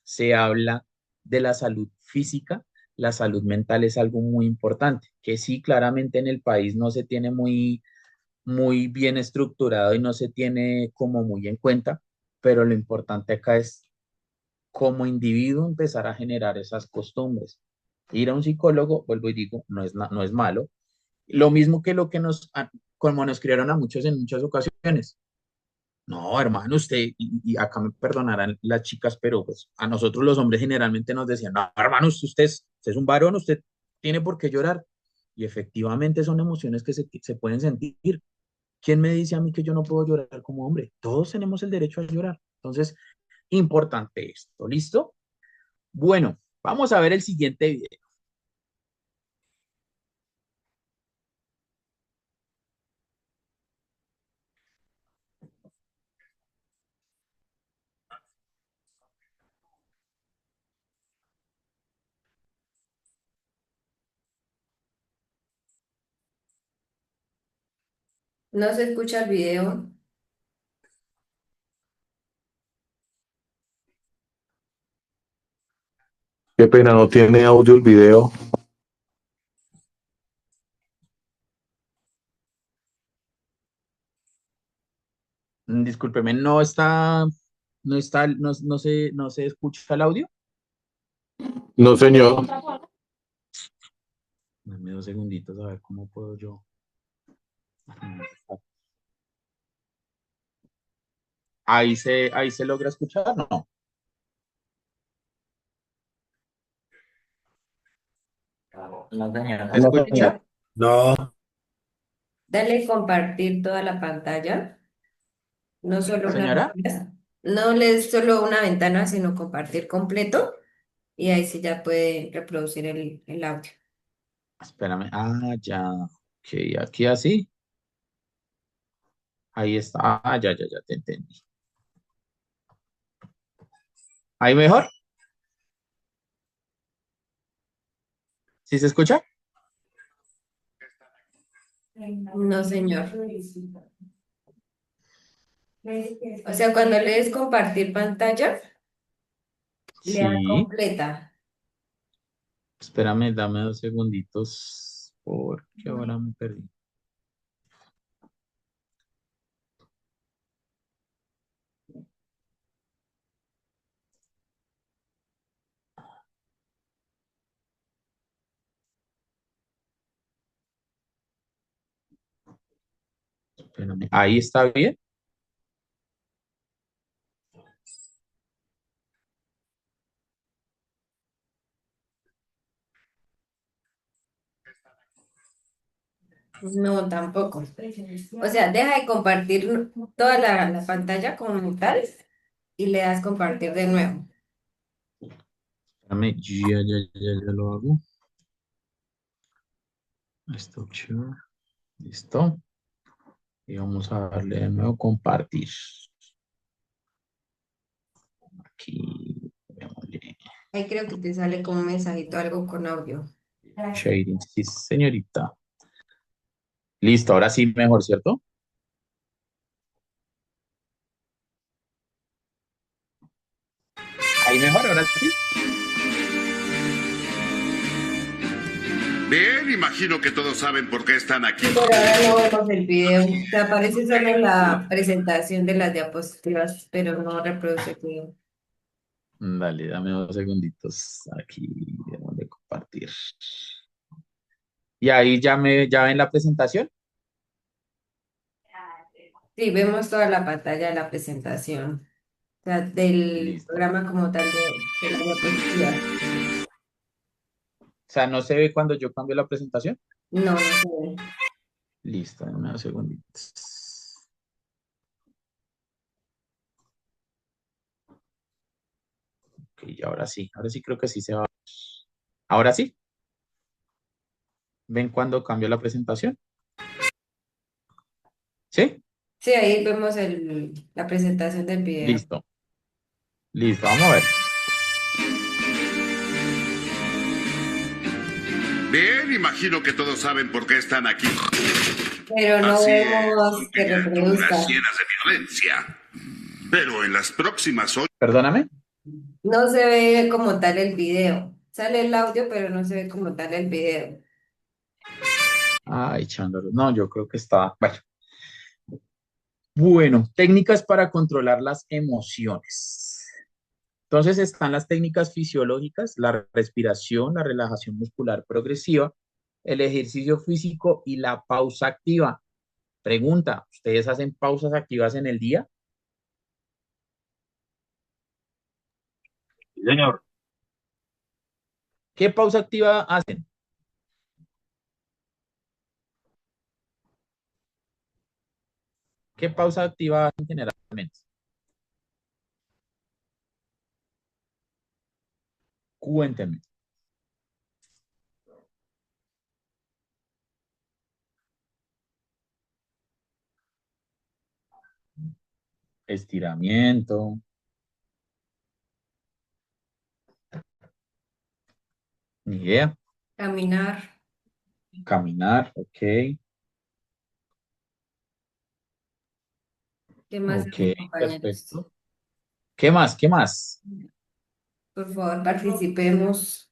se habla de la salud física, la salud mental es algo muy importante, que sí, claramente en el país no se tiene muy bien estructurado y no se tiene como muy en cuenta, pero lo importante acá es como individuo empezar a generar esas costumbres. Ir a un psicólogo, vuelvo y digo, no es malo. Lo mismo que como nos criaron a muchos en muchas ocasiones. No, hermano, usted, y acá me perdonarán las chicas, pero pues a nosotros los hombres generalmente nos decían, no, hermano, usted es un varón, usted tiene por qué llorar. Y efectivamente son emociones que se pueden sentir. ¿Quién me dice a mí que yo no puedo llorar como hombre? Todos tenemos el derecho a llorar. Entonces, importante esto, ¿listo? Bueno, vamos a ver el siguiente video. No se escucha el video. Qué pena, no tiene audio el video. Discúlpeme, no se escucha el audio. No, señor. Dame 2 segunditos a ver cómo puedo yo. Ahí se logra escuchar, ¿no? No, señor. ¿Se escucha? No. Dale compartir toda la pantalla, no solo una Señora, ventana. No lees solo una ventana, sino compartir completo y ahí sí ya puede reproducir el audio. espérame. Ah, ya. Ok, aquí así. Ahí está. Ah, ya te entendí. ¿Ahí mejor? ¿Sí se escucha? No, señor. O sea, cuando lees compartir pantalla, le das Sí. completa. Espérame, dame 2 segunditos. Porque ahora me perdí. Espérame. ¿Ahí está bien? No, tampoco. O sea, deja de compartir toda la pantalla como tal y le das compartir de nuevo. Espérame, ya lo hago. Stop share. Listo. Y vamos a darle de nuevo compartir. Aquí, démosle. Ahí creo que te sale como un mensajito, algo con audio. Shading, sí, señorita. Listo, ahora sí mejor, ¿cierto? Ahí mejor, ahora sí. Bien, imagino que todos saben por qué están aquí. Sí, pero ahora no vemos el video. Te aparece solo la presentación de las diapositivas, pero no reproduce el video. Dale, dame 2 segunditos. Aquí, de compartir. Y ahí ya ven la presentación. Sí, vemos toda la pantalla de la presentación, o sea, del Listo. programa como tal de la diapositiva. O sea, ¿no se ve cuando yo cambio la presentación? No, no se ve. Listo, dame 2 segunditos. Ok, y ahora sí creo que sí se va. Ahora sí, ¿ven cuando cambio la presentación? ¿Sí? Sí, ahí vemos la presentación del video. Listo, listo, vamos a ver. Bien, imagino que todos saben por qué están aquí. Pero no Así es, vemos que reproduzca. criaturas llenas de violencia. Pero en las próximas Perdóname. No se ve como tal el video. Sale el audio, pero no se ve como tal el video. Ay, chándalo. No, yo creo que está. Bueno, técnicas para controlar las emociones. Entonces están las técnicas fisiológicas, la respiración, la relajación muscular progresiva, el ejercicio físico y la pausa activa. Pregunta, ¿ustedes hacen pausas activas en el día? Sí, señor. ¿Qué pausa activa hacen? ¿Qué pausa activa hacen generalmente? Cuéntenme. Estiramiento, ni idea. Caminar. Caminar, ok, ¿Qué más ok, hacen, compañeros? perfecto. ¿Qué más? ¿Qué más? Por favor, participemos.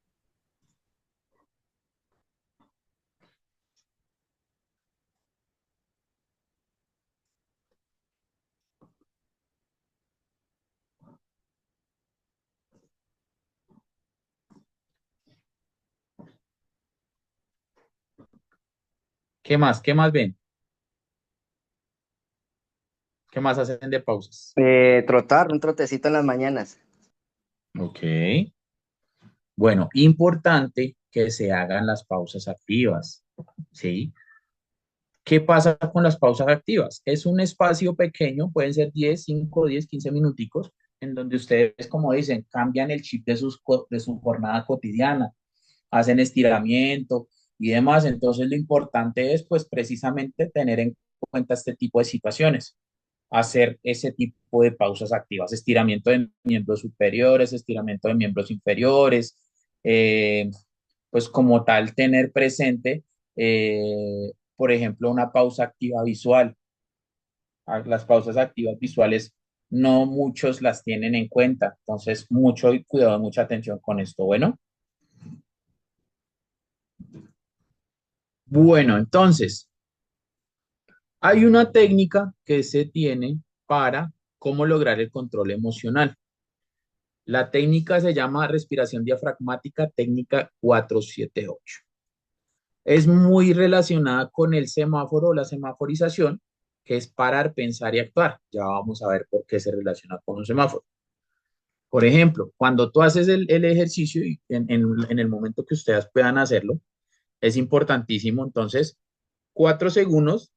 ¿Qué más? ¿Qué más ven? ¿Qué más hacen de pausas? Trotar, un trotecito en las mañanas. Ok. Bueno, importante que se hagan las pausas activas, ¿sí? ¿Qué pasa con las pausas activas? Es un espacio pequeño, pueden ser 10, 5, 10, 15 minuticos, en donde ustedes, como dicen, cambian el chip de su jornada cotidiana, hacen estiramiento y demás. Entonces, lo importante es, pues, precisamente tener en cuenta este tipo de situaciones, hacer ese tipo de pausas activas, estiramiento de miembros superiores, estiramiento de miembros inferiores, eh, pues como tal tener presente, por ejemplo, una pausa activa visual. Las pausas activas visuales no muchos las tienen en cuenta, entonces mucho cuidado, mucha atención con esto. Bueno, entonces hay una técnica que se tiene para cómo lograr el control emocional. La técnica se llama respiración diafragmática, técnica 478. Es muy relacionada con el semáforo o la semaforización, que es parar, pensar y actuar. Ya vamos a ver por qué se relaciona con un semáforo. Por ejemplo, cuando tú haces el ejercicio y en el momento que ustedes puedan hacerlo, es importantísimo entonces 4 segundos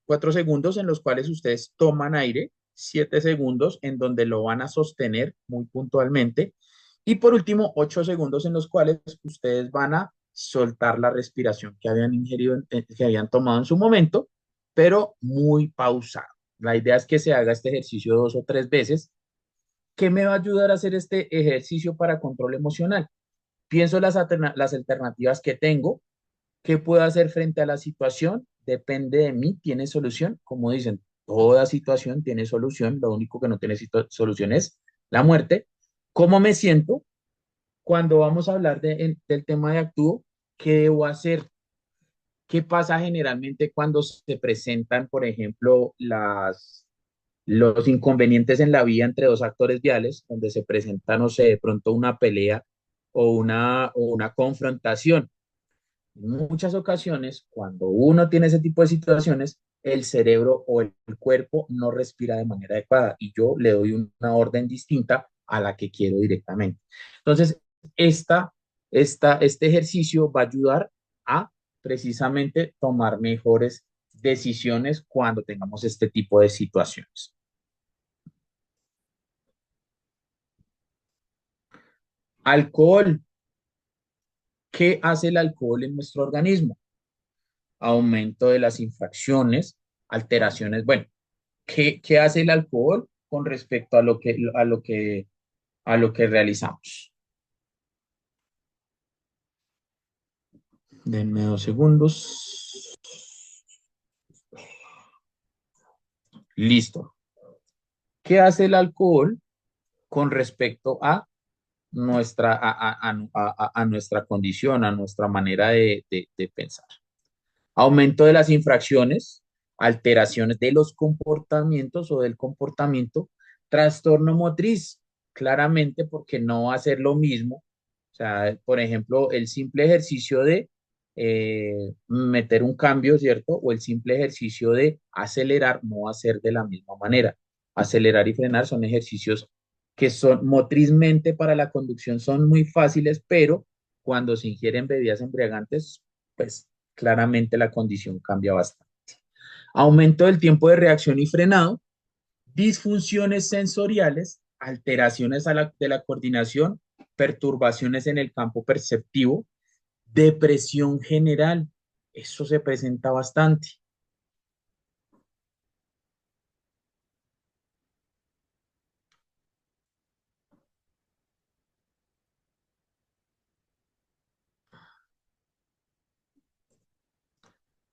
en los cuales ustedes toman aire, 7 segundos en donde lo van a sostener muy puntualmente y por último 8 segundos en los cuales ustedes van a soltar la respiración que habían ingerido, que habían tomado en su momento, pero muy pausado. La idea es que se haga este ejercicio 2 o 3 veces. ¿Qué me va a ayudar a hacer este ejercicio para control emocional? Pienso las alternativas que tengo. ¿Qué puedo hacer frente a la situación? Depende de mí, tiene solución. Como dicen, toda situación tiene solución, lo único que no tiene solución es la muerte. ¿Cómo me siento? Cuando vamos a hablar del tema de actúo, ¿qué debo hacer? ¿Qué pasa generalmente cuando se presentan, por ejemplo, los inconvenientes en la vía entre dos actores viales, donde se presenta, no sé, de pronto una pelea o una confrontación? En muchas ocasiones, cuando uno tiene ese tipo de situaciones, el cerebro o el cuerpo no respira de manera adecuada y yo le doy una orden distinta a la que quiero directamente. Entonces, esta, este ejercicio va a ayudar a precisamente tomar mejores decisiones cuando tengamos este tipo de situaciones. Alcohol. ¿Qué hace el alcohol en nuestro organismo? Aumento de las infracciones, alteraciones. Bueno, ¿qué hace el alcohol con respecto a lo que realizamos? Denme 2 segundos. Listo. ¿Qué hace el alcohol con respecto a nuestra condición, a nuestra manera de pensar? Aumento de las infracciones, alteraciones de los comportamientos o del comportamiento, trastorno motriz, claramente porque no va a ser lo mismo. O sea, por ejemplo, el simple ejercicio de meter un cambio, ¿cierto? O el simple ejercicio de acelerar no va a ser de la misma manera. Acelerar y frenar son ejercicios que son motrizmente para la conducción, son muy fáciles, pero cuando se ingieren bebidas embriagantes, pues claramente la condición cambia bastante. Aumento del tiempo de reacción y frenado, disfunciones sensoriales, alteraciones de la coordinación, perturbaciones en el campo perceptivo, depresión general. Eso se presenta bastante.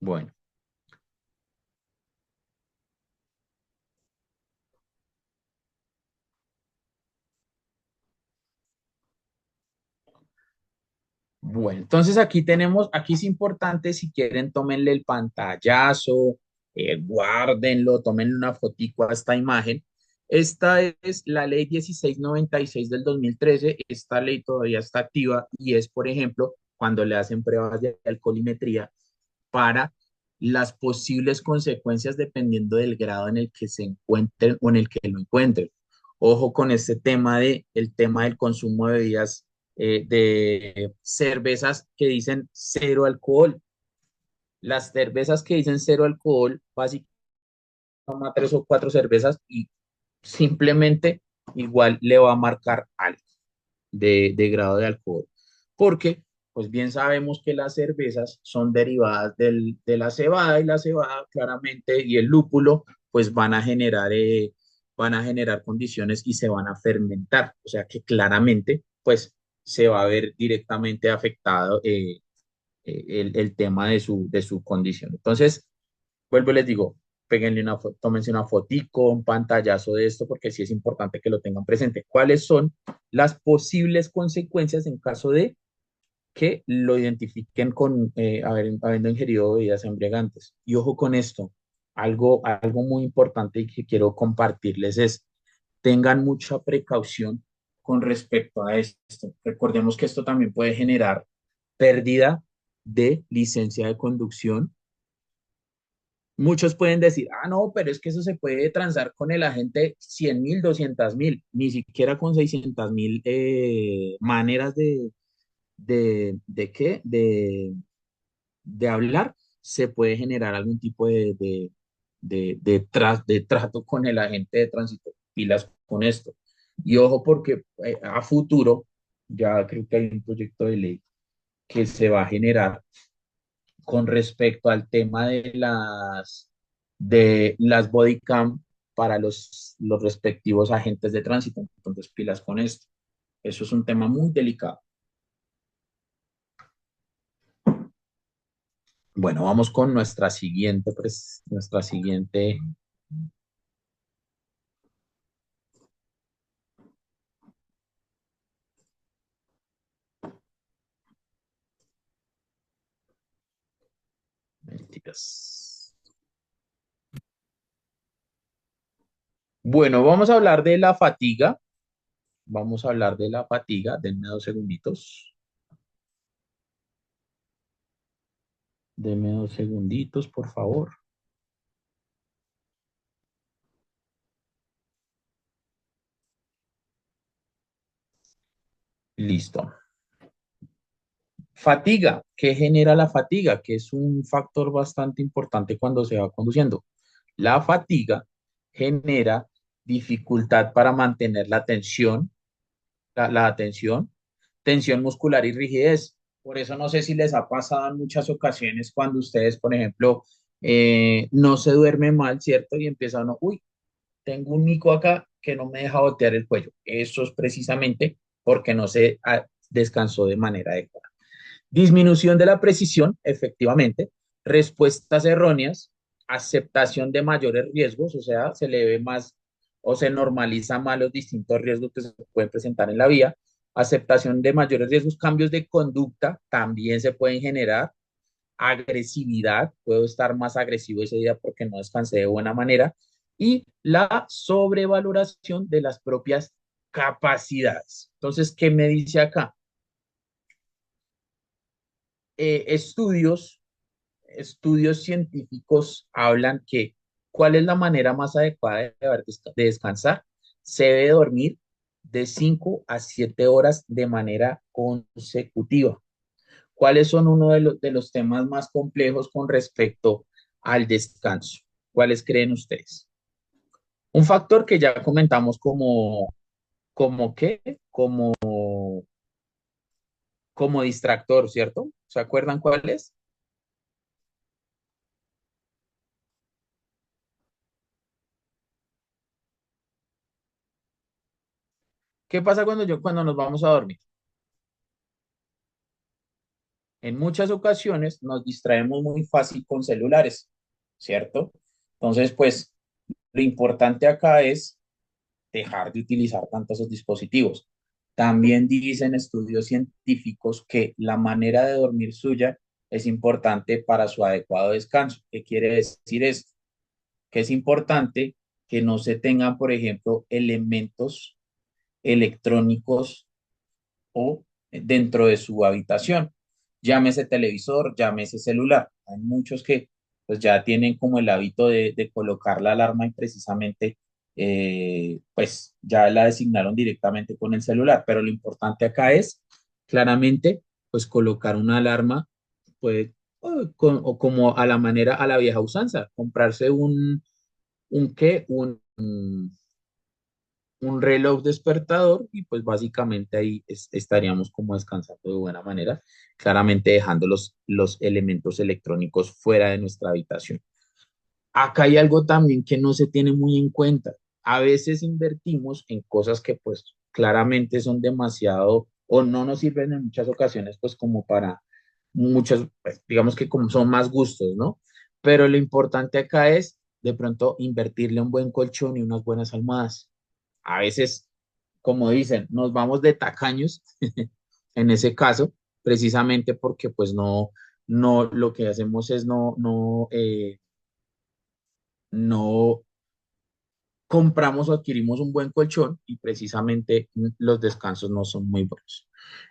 Bueno, Bueno, entonces aquí es importante, si quieren, tómenle el pantallazo, guárdenlo, tómenle una fotico a esta imagen. Esta es la ley 1696 del 2013. Esta ley todavía está activa y es, por ejemplo, cuando le hacen pruebas de alcoholimetría para las posibles consecuencias dependiendo del grado en el que se encuentren o en el que lo encuentren. Ojo con este tema el tema del consumo de bebidas, de cervezas que dicen cero alcohol. Las cervezas que dicen cero alcohol, básicamente toma 3 o 4 cervezas y simplemente igual le va a marcar algo de grado de alcohol. Porque, pues bien sabemos que las cervezas son derivadas de la cebada y la cebada claramente y el lúpulo, pues van a generar condiciones y se van a fermentar. O sea que claramente, pues se va a ver directamente afectado el tema de su condición. Entonces, vuelvo y les digo, péguenle tómense una fotico, un pantallazo de esto, porque sí es importante que lo tengan presente. ¿Cuáles son las posibles consecuencias en caso de que lo identifiquen con habiendo ingerido bebidas embriagantes? Y ojo con esto, algo muy importante y que quiero compartirles es, tengan mucha precaución con respecto a esto. Recordemos que esto también puede generar pérdida de licencia de conducción. Muchos pueden decir, no, pero es que eso se puede transar con el agente 100.000, 200.000, ni siquiera con 600.000 maneras ¿de qué? De hablar, se puede generar algún tipo de trato con el agente de tránsito. Pilas con esto. Y ojo porque a futuro, ya creo que hay un proyecto de ley que se va a generar con respecto al tema de las body cam para los respectivos agentes de tránsito. Entonces, pilas con esto. Eso es un tema muy delicado. Bueno, vamos con nuestra siguiente, nuestra siguiente. Mentiras. Bueno, vamos a hablar de la fatiga. Vamos a hablar de la fatiga. Denme 2 segunditos. Denme 2 segunditos, por favor. Listo. Fatiga. ¿Qué genera la fatiga? Que es un factor bastante importante cuando se va conduciendo. La fatiga genera dificultad para mantener la atención, la atención, tensión muscular y rigidez. Por eso no sé si les ha pasado en muchas ocasiones cuando ustedes, por ejemplo, no se duermen mal, ¿cierto? Y empiezan, uy, tengo un mico acá que no me deja voltear el cuello. Eso es precisamente porque no se descansó de manera adecuada. Disminución de la precisión, efectivamente. Respuestas erróneas, aceptación de mayores riesgos, o sea, se le ve más o se normaliza más los distintos riesgos que se pueden presentar en la vía. Aceptación de mayores riesgos, cambios de conducta también se pueden generar. Agresividad, puedo estar más agresivo ese día porque no descansé de buena manera. Y la sobrevaloración de las propias capacidades. Entonces, ¿qué me dice acá? Estudios científicos hablan que ¿cuál es la manera más adecuada de descansar? Se debe dormir de 5 a 7 horas de manera consecutiva. ¿Cuáles son uno de los temas más complejos con respecto al descanso? ¿Cuáles creen ustedes? Un factor que ya comentamos como ¿qué? Como distractor, ¿cierto? ¿Se acuerdan cuál es? ¿Qué pasa cuando nos vamos a dormir? En muchas ocasiones nos distraemos muy fácil con celulares, ¿cierto? Entonces, pues, lo importante acá es dejar de utilizar tantos esos dispositivos. También dicen estudios científicos que la manera de dormir suya es importante para su adecuado descanso. ¿Qué quiere decir esto? Que es importante que no se tengan, por ejemplo, elementos electrónicos o dentro de su habitación. Llámese televisor, llámese celular. Hay muchos que pues ya tienen como el hábito de colocar la alarma y precisamente pues ya la designaron directamente con el celular. Pero lo importante acá es claramente pues colocar una alarma pues o como a la manera, a la vieja usanza, comprarse un qué, un reloj despertador y pues básicamente ahí estaríamos como descansando de buena manera, claramente dejando los elementos electrónicos fuera de nuestra habitación. Acá hay algo también que no se tiene muy en cuenta. A veces invertimos en cosas que pues claramente son demasiado o no nos sirven en muchas ocasiones pues como para muchas, pues, digamos que como son más gustos, ¿no? Pero lo importante acá es de pronto invertirle un buen colchón y unas buenas almohadas. A veces, como dicen, nos vamos de tacaños en ese caso, precisamente porque pues no, lo que hacemos es no compramos o adquirimos un buen colchón y precisamente los descansos no son muy buenos.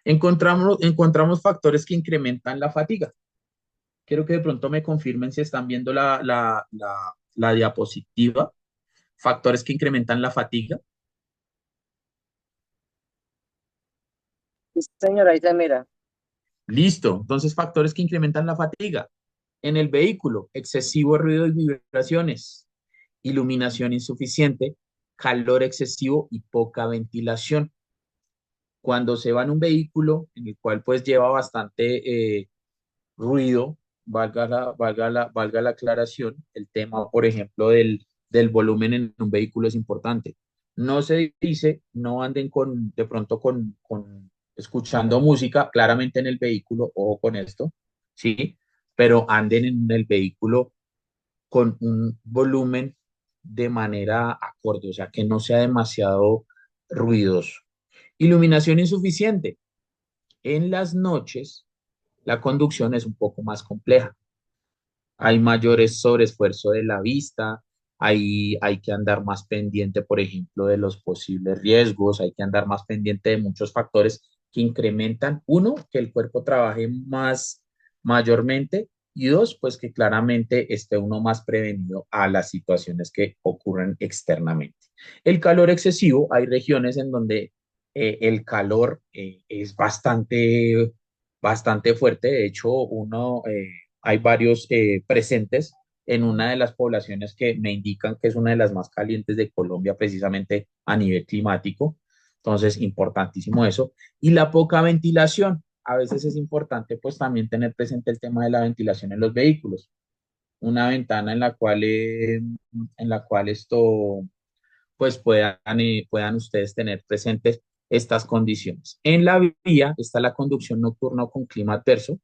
Encontramos factores que incrementan la fatiga. Quiero que de pronto me confirmen si están viendo la diapositiva. Factores que incrementan la fatiga. Sí, señora, ahí se mira. Listo. Entonces, factores que incrementan la fatiga. En el vehículo, excesivo ruido y vibraciones, iluminación insuficiente, calor excesivo y poca ventilación. Cuando se va en un vehículo en el cual pues lleva bastante ruido, valga la aclaración, el tema, por ejemplo, del volumen en un vehículo es importante. No se dice, no anden de pronto escuchando música, claramente en el vehículo, ojo con esto, ¿sí? pero anden en el vehículo con un volumen de manera acorde, o sea, que no sea demasiado ruidoso. Iluminación insuficiente. En las noches, la conducción es un poco más compleja. Hay mayores sobreesfuerzo de la vista, hay que andar más pendiente, por ejemplo, de los posibles riesgos, hay que andar más pendiente de muchos factores que incrementan, uno, que el cuerpo trabaje más mayormente y dos, pues que claramente esté uno más prevenido a las situaciones que ocurren externamente. El calor excesivo, hay regiones en donde el calor es bastante fuerte, de hecho, hay varios presentes en una de las poblaciones que me indican que es una de las más calientes de Colombia, precisamente a nivel climático. Entonces, importantísimo eso. Y la poca ventilación. A veces es importante pues también tener presente el tema de la ventilación en los vehículos. Una ventana en la cual esto pues puedan ustedes tener presentes estas condiciones. En la vía está la conducción nocturna o con clima adverso,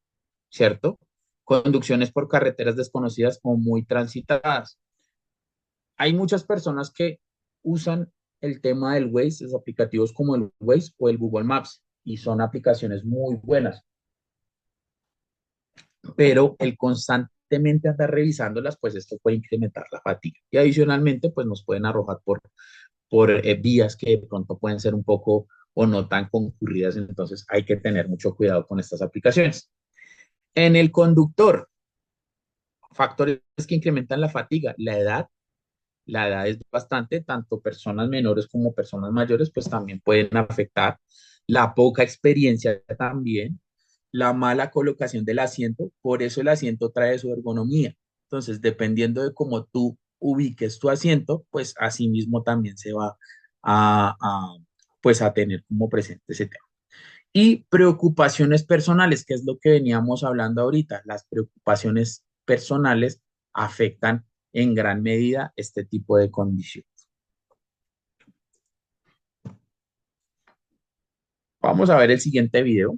¿cierto? Conducciones por carreteras desconocidas o muy transitadas. Hay muchas personas que usan el tema del Waze, los aplicativos como el Waze o el Google Maps, y son aplicaciones muy buenas, pero el constantemente andar revisándolas, pues esto puede incrementar la fatiga. Y adicionalmente, pues nos pueden arrojar por vías que de pronto pueden ser un poco o no tan concurridas, entonces hay que tener mucho cuidado con estas aplicaciones. En el conductor, factores que incrementan la fatiga, la edad es bastante, tanto personas menores como personas mayores, pues también pueden afectar. La poca experiencia también, la mala colocación del asiento, por eso el asiento trae su ergonomía. Entonces, dependiendo de cómo tú ubiques tu asiento, pues así mismo también se va pues a tener como presente ese tema. Y preocupaciones personales, que es lo que veníamos hablando ahorita. Las preocupaciones personales afectan en gran medida este tipo de condiciones. Vamos a ver el siguiente video.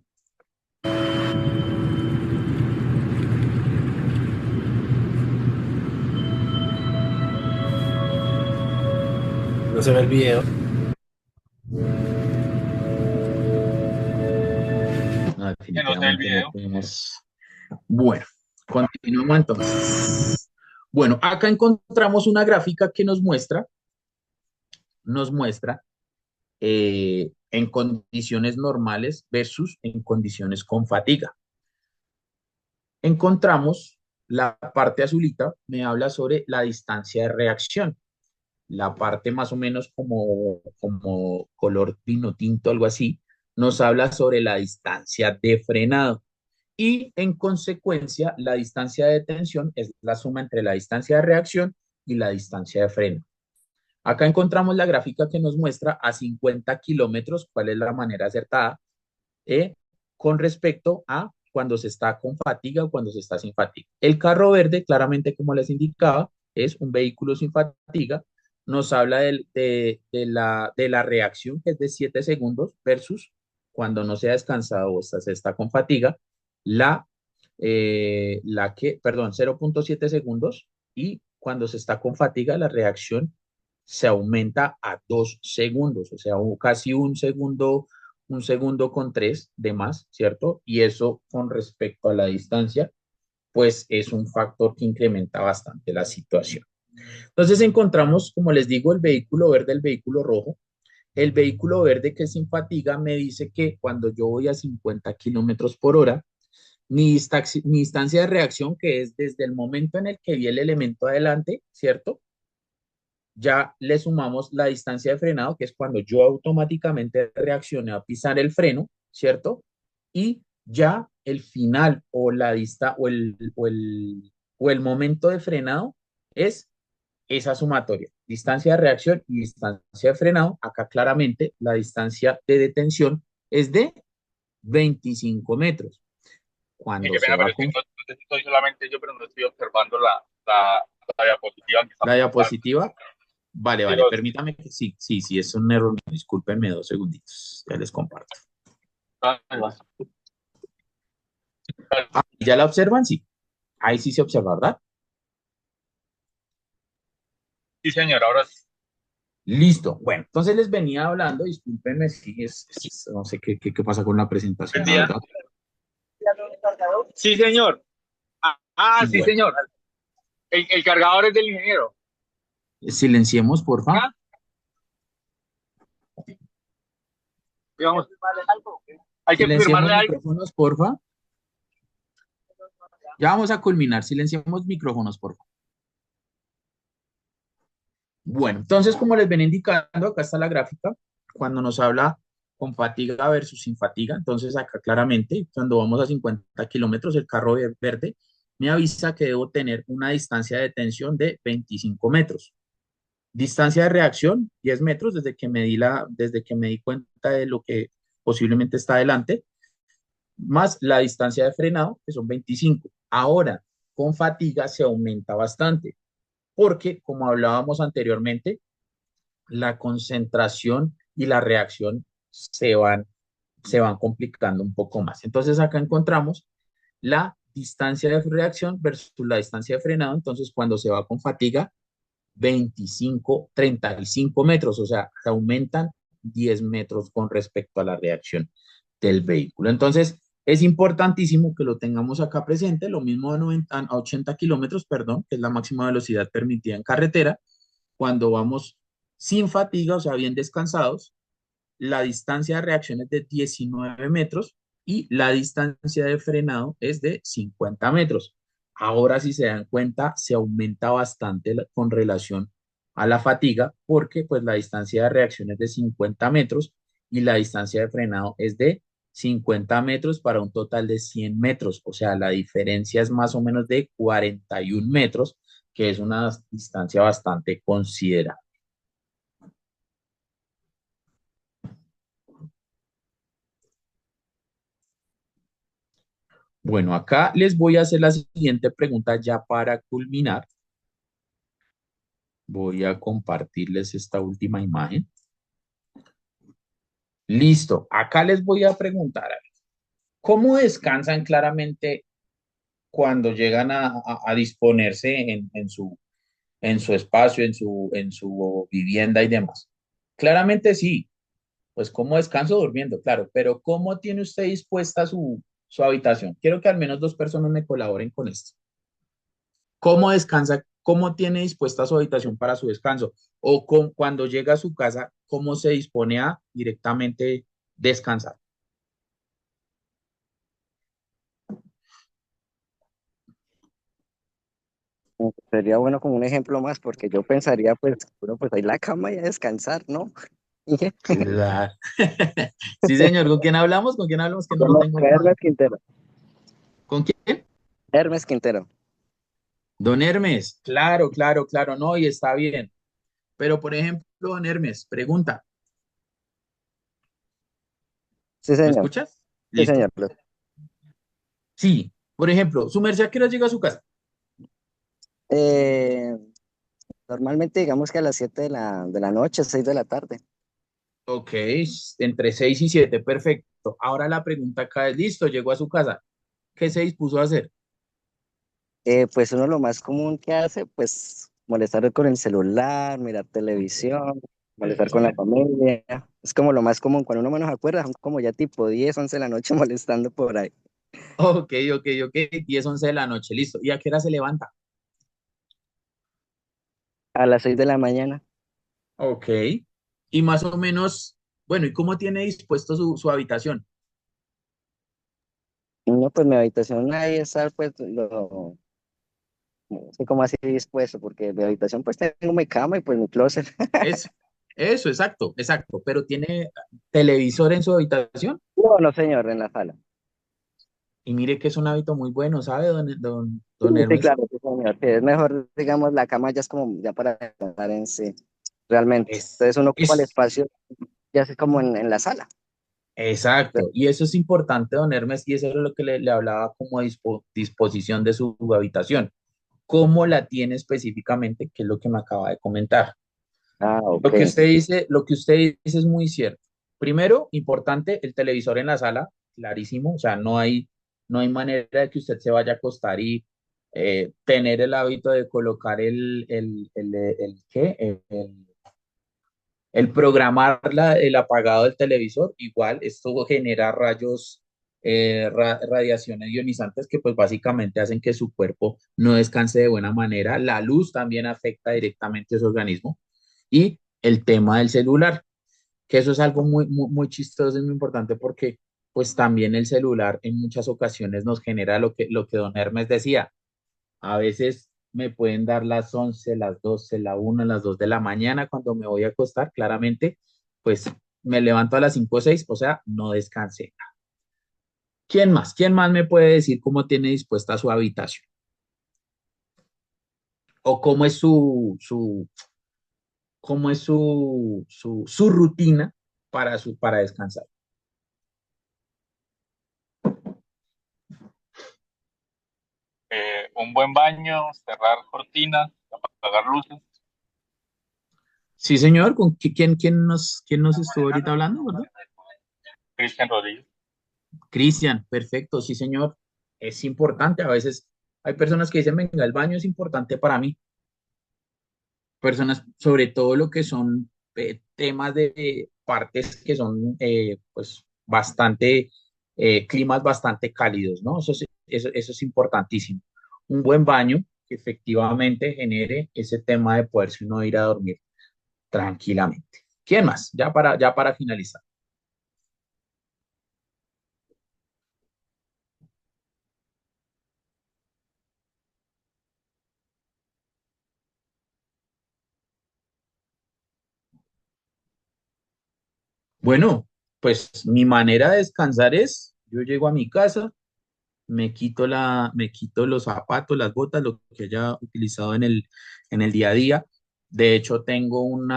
No se ve el video. No, definitivamente no tenemos. Bueno, continuamos entonces. Bueno, acá encontramos una gráfica que nos muestra en condiciones normales versus en condiciones con fatiga. Encontramos la parte azulita, me habla sobre la distancia de reacción. La parte más o menos como color vino tinto, algo así, nos habla sobre la distancia de frenado. Y en consecuencia, la distancia de detención es la suma entre la distancia de reacción y la distancia de freno. Acá encontramos la gráfica que nos muestra a 50 kilómetros cuál es la manera acertada con respecto a cuando se está con fatiga o cuando se está sin fatiga. El carro verde, claramente como les indicaba, es un vehículo sin fatiga. Nos habla de la reacción, que es de 7 segundos, versus cuando no se ha descansado o se está con fatiga, perdón, 0,7 segundos, y cuando se está con fatiga, la reacción se aumenta a 2 segundos, o sea, casi un segundo con 3 de más, ¿cierto? Y eso con respecto a la distancia, pues es un factor que incrementa bastante la situación. Entonces encontramos, como les digo, el vehículo verde, el vehículo rojo. El vehículo verde que sin fatiga me dice que cuando yo voy a 50 kilómetros por hora, mi distancia de reacción, que es desde el momento en el que vi el elemento adelante, ¿cierto? Ya le sumamos la distancia de frenado, que es cuando yo automáticamente reaccioné a pisar el freno, ¿cierto? Y ya el final o la dista o el momento de frenado es esa sumatoria, distancia de reacción y distancia de frenado. Acá claramente la distancia de detención es de 25 metros. Cuando Qué se pena, pero va es que con no sé si soy solamente yo, pero no estoy observando la diapositiva que está la mostrando. diapositiva. Vale, Sí, vale, permítame que sí, es un error. Discúlpenme 2 segunditos, ya les comparto. ahí va. ¿Ya la observan? Sí. Ahí sí se observa, ¿verdad? Sí, señor, ahora sí. Listo. Bueno, entonces les venía hablando, discúlpenme si no sé qué pasa con la presentación, Buen la día. verdad. Sí, señor. Sí, Bueno, señor. El cargador es del ingeniero. silenciemos, porfa. ¿Ah? Digamos, hay que Silenciemos firmarle algo. micrófonos, porfa. Ya vamos a culminar. Silenciemos micrófonos, porfa. Bueno, entonces, como les ven indicando, acá está la gráfica. Cuando nos habla con fatiga versus sin fatiga, entonces acá claramente, cuando vamos a 50 kilómetros, el carro verde me avisa que debo tener una distancia de tensión de 25 metros. Distancia de reacción, 10 metros desde que me di cuenta de lo que posiblemente está adelante, más la distancia de frenado, que son 25. Ahora, con fatiga se aumenta bastante, porque como hablábamos anteriormente, la concentración y la reacción se van complicando un poco más. Entonces acá encontramos la distancia de reacción versus la distancia de frenado. Entonces cuando se va con fatiga, 35 metros, o sea, se aumentan 10 metros con respecto a la reacción del vehículo. Entonces, es importantísimo que lo tengamos acá presente, lo mismo a 80 kilómetros, perdón, que es la máxima velocidad permitida en carretera, cuando vamos sin fatiga, o sea, bien descansados, la distancia de reacción es de 19 metros y la distancia de frenado es de 50 metros. Ahora, si se dan cuenta, se aumenta bastante con relación a la fatiga porque pues la distancia de reacción es de 50 metros y la distancia de frenado es de 50 metros para un total de 100 metros. O sea, la diferencia es más o menos de 41 metros, que es una distancia bastante considerable. Bueno, acá les voy a hacer la siguiente pregunta ya para culminar. Voy a compartirles esta última imagen. Listo, acá les voy a preguntar, ¿cómo descansan claramente cuando llegan a disponerse en su espacio, en su vivienda y demás? Claramente sí, pues ¿cómo descanso? Durmiendo, claro, pero ¿cómo tiene usted dispuesta su habitación? Quiero que al menos dos personas me colaboren con esto. ¿Cómo descansa? ¿Cómo tiene dispuesta su habitación para su descanso? O cuando llega a su casa, ¿cómo se dispone a directamente descansar? Sería bueno como un ejemplo más, porque yo pensaría, pues, bueno, pues ahí la cama y a descansar, ¿no? Claro. Sí, señor. ¿Con quién hablamos? ¿Con quién hablamos? Que no lo tengo acá. Hermes Quintero. ¿Con quién? Hermes Quintero. Don Hermes. Claro, claro, claro. No, y está bien. Pero, por ejemplo, don Hermes, pregunta. Sí, ¿Me señor. escuchas? Sí, Listo. señor. Sí. Por ejemplo, su merced, ¿a qué hora llega a su casa? Eh, Normalmente digamos que a las 7 de la noche, 6 de la tarde. Ok, entre 6 y 7, perfecto. Ahora la pregunta acá es, listo, llegó a su casa. ¿Qué se dispuso a hacer? Pues uno lo más común que hace, pues molestar con el celular, mirar televisión, molestar con la familia. Es como lo más común. Cuando uno menos acuerda, son como ya tipo 10 11 de la noche molestando por ahí. Ok, ok. 10, 11 de la noche, listo. ¿Y a qué hora se levanta? A las 6 de la mañana. Ok. Y más o menos, bueno, ¿y cómo tiene dispuesto su habitación? No, pues mi habitación ahí está, pues, no sé cómo así dispuesto, porque mi habitación, pues, tengo mi cama y pues mi closet. Eso, eso, exacto. Pero ¿tiene televisor en su habitación? No, no, señor, en la sala. Y mire que es un hábito muy bueno, ¿sabe, Sí, don sí, Hermes? claro, sí, señor. Que es mejor, digamos, la cama ya es como ya para estar en sí, realmente. Es, Entonces uno ocupa el es, espacio ya así como en la sala. exacto. Y eso es importante, don Hermes, y eso es lo que le hablaba como disposición de su habitación. ¿Cómo la tiene específicamente? Que es lo que me acaba de comentar. Ah, ok. Lo que usted dice es muy cierto. Primero, importante, el televisor en la sala, clarísimo, o sea, no hay manera de que usted se vaya a acostar tener el hábito de colocar ¿qué? El programar el apagado del televisor, igual esto genera rayos, radiaciones ionizantes que pues básicamente hacen que su cuerpo no descanse de buena manera. La luz también afecta directamente a su organismo. Y el tema del celular, que eso es algo muy chistoso y muy importante porque pues también el celular en muchas ocasiones nos genera lo que don Hermes decía. A veces me pueden dar las 11, las 12, la 1, las 2 de la mañana cuando me voy a acostar, claramente, pues me levanto a las 5 o 6, o sea, no descansé. ¿Quién más? ¿Quién más me puede decir cómo tiene dispuesta su habitación? ¿O cómo es su rutina para descansar? Un buen baño, cerrar cortinas, apagar luces. Sí, señor, ¿quién nos estuvo ahorita hablando, verdad? Cristian Rodríguez. Cristian, perfecto, sí, señor. Es importante. A veces hay personas que dicen, venga, el baño es importante para mí. Personas, sobre todo lo que son temas de partes que son, pues, climas bastante cálidos, ¿no? Eso es importantísimo. Un buen baño que efectivamente genere ese tema de poderse uno ir a dormir tranquilamente. ¿Quién más? Ya para finalizar. Bueno, pues mi manera de descansar es, yo llego a mi casa, me quito los zapatos, las botas, lo que haya utilizado en el día a día. De hecho, tengo un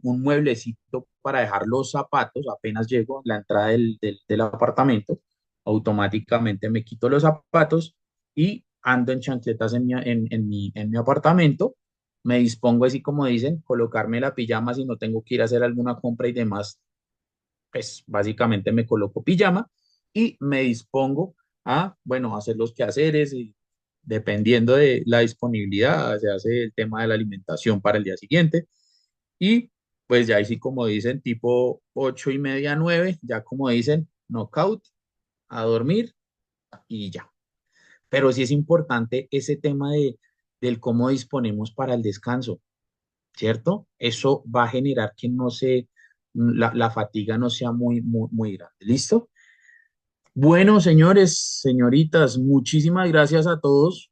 mueblecito para dejar los zapatos, apenas llego a la entrada del apartamento, automáticamente me quito los zapatos y ando en chancletas en mi apartamento. Me dispongo así como dicen, colocarme la pijama si no tengo que ir a hacer alguna compra y demás, pues básicamente me coloco pijama y me dispongo a, bueno, hacer los quehaceres y dependiendo de la disponibilidad, se hace el tema de la alimentación para el día siguiente y pues ya ahí sí como dicen, tipo 8:30, 9, ya como dicen, knockout, a dormir y ya. Pero sí es importante ese tema del cómo disponemos para el descanso, ¿cierto? Eso va a generar que la fatiga no sea muy grande. ¿Listo? Bueno, señores, señoritas, muchísimas gracias a todos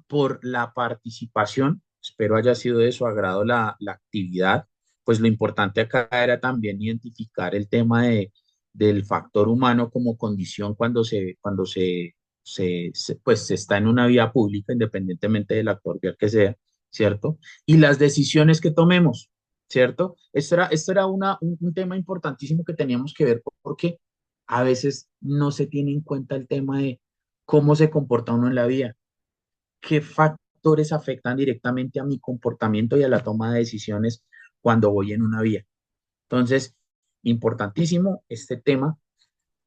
por la participación. Espero haya sido de su agrado la actividad. Pues lo importante acá era también identificar el tema del factor humano como condición cuando se está en una vía pública, independientemente del actor vial que sea, ¿cierto? Y las decisiones que tomemos, ¿cierto? Esto era un tema importantísimo que teníamos que ver porque a veces no se tiene en cuenta el tema de cómo se comporta uno en la vida, qué factores afectan directamente a mi comportamiento y a la toma de decisiones cuando voy en una vía. Entonces, importantísimo este tema.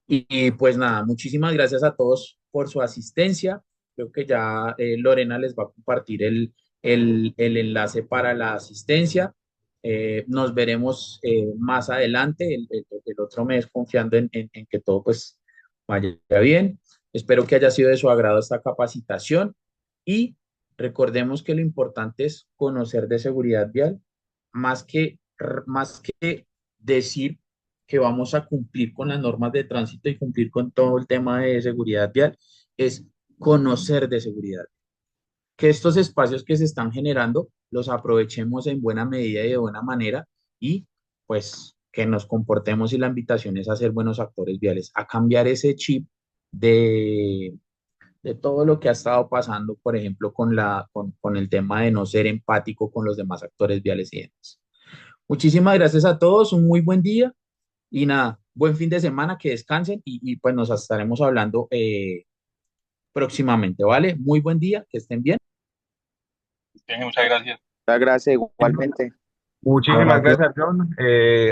Y pues nada, muchísimas gracias a todos por su asistencia. Creo que ya Lorena les va a compartir el enlace para la asistencia. Nos veremos más adelante, el otro mes, confiando en que todo pues vaya bien. Espero que haya sido de su agrado esta capacitación y recordemos que lo importante es conocer de seguridad vial, más que decir que vamos a cumplir con las normas de tránsito y cumplir con todo el tema de seguridad vial, es conocer de seguridad. Que estos espacios que se están generando los aprovechemos en buena medida y de buena manera y pues que nos comportemos y la invitación es a ser buenos actores viales, a cambiar ese chip de, de todo lo que ha estado pasando, por ejemplo, con el tema de no ser empático con los demás actores viales y demás. Muchísimas gracias a todos, un muy buen día y nada, buen fin de semana, que descansen y pues nos estaremos hablando próximamente, ¿vale? Muy buen día, que estén bien. Muchas gracias. Muchas gracias, igualmente. Muchísimas gracias, John.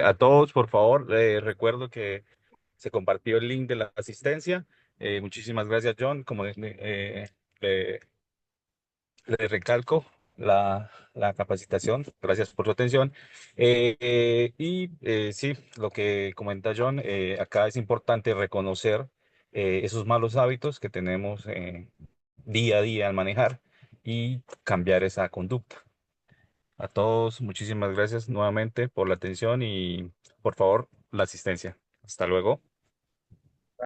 A todos, por favor, recuerdo que se compartió el link de la asistencia Muchísimas gracias, John. Le, le recalco la capacitación. Gracias por su atención. Sí, lo que comenta John, acá es importante reconocer esos malos hábitos que tenemos día a día al manejar y cambiar esa conducta. A todos, muchísimas gracias nuevamente por la atención y por favor, la asistencia. Hasta luego.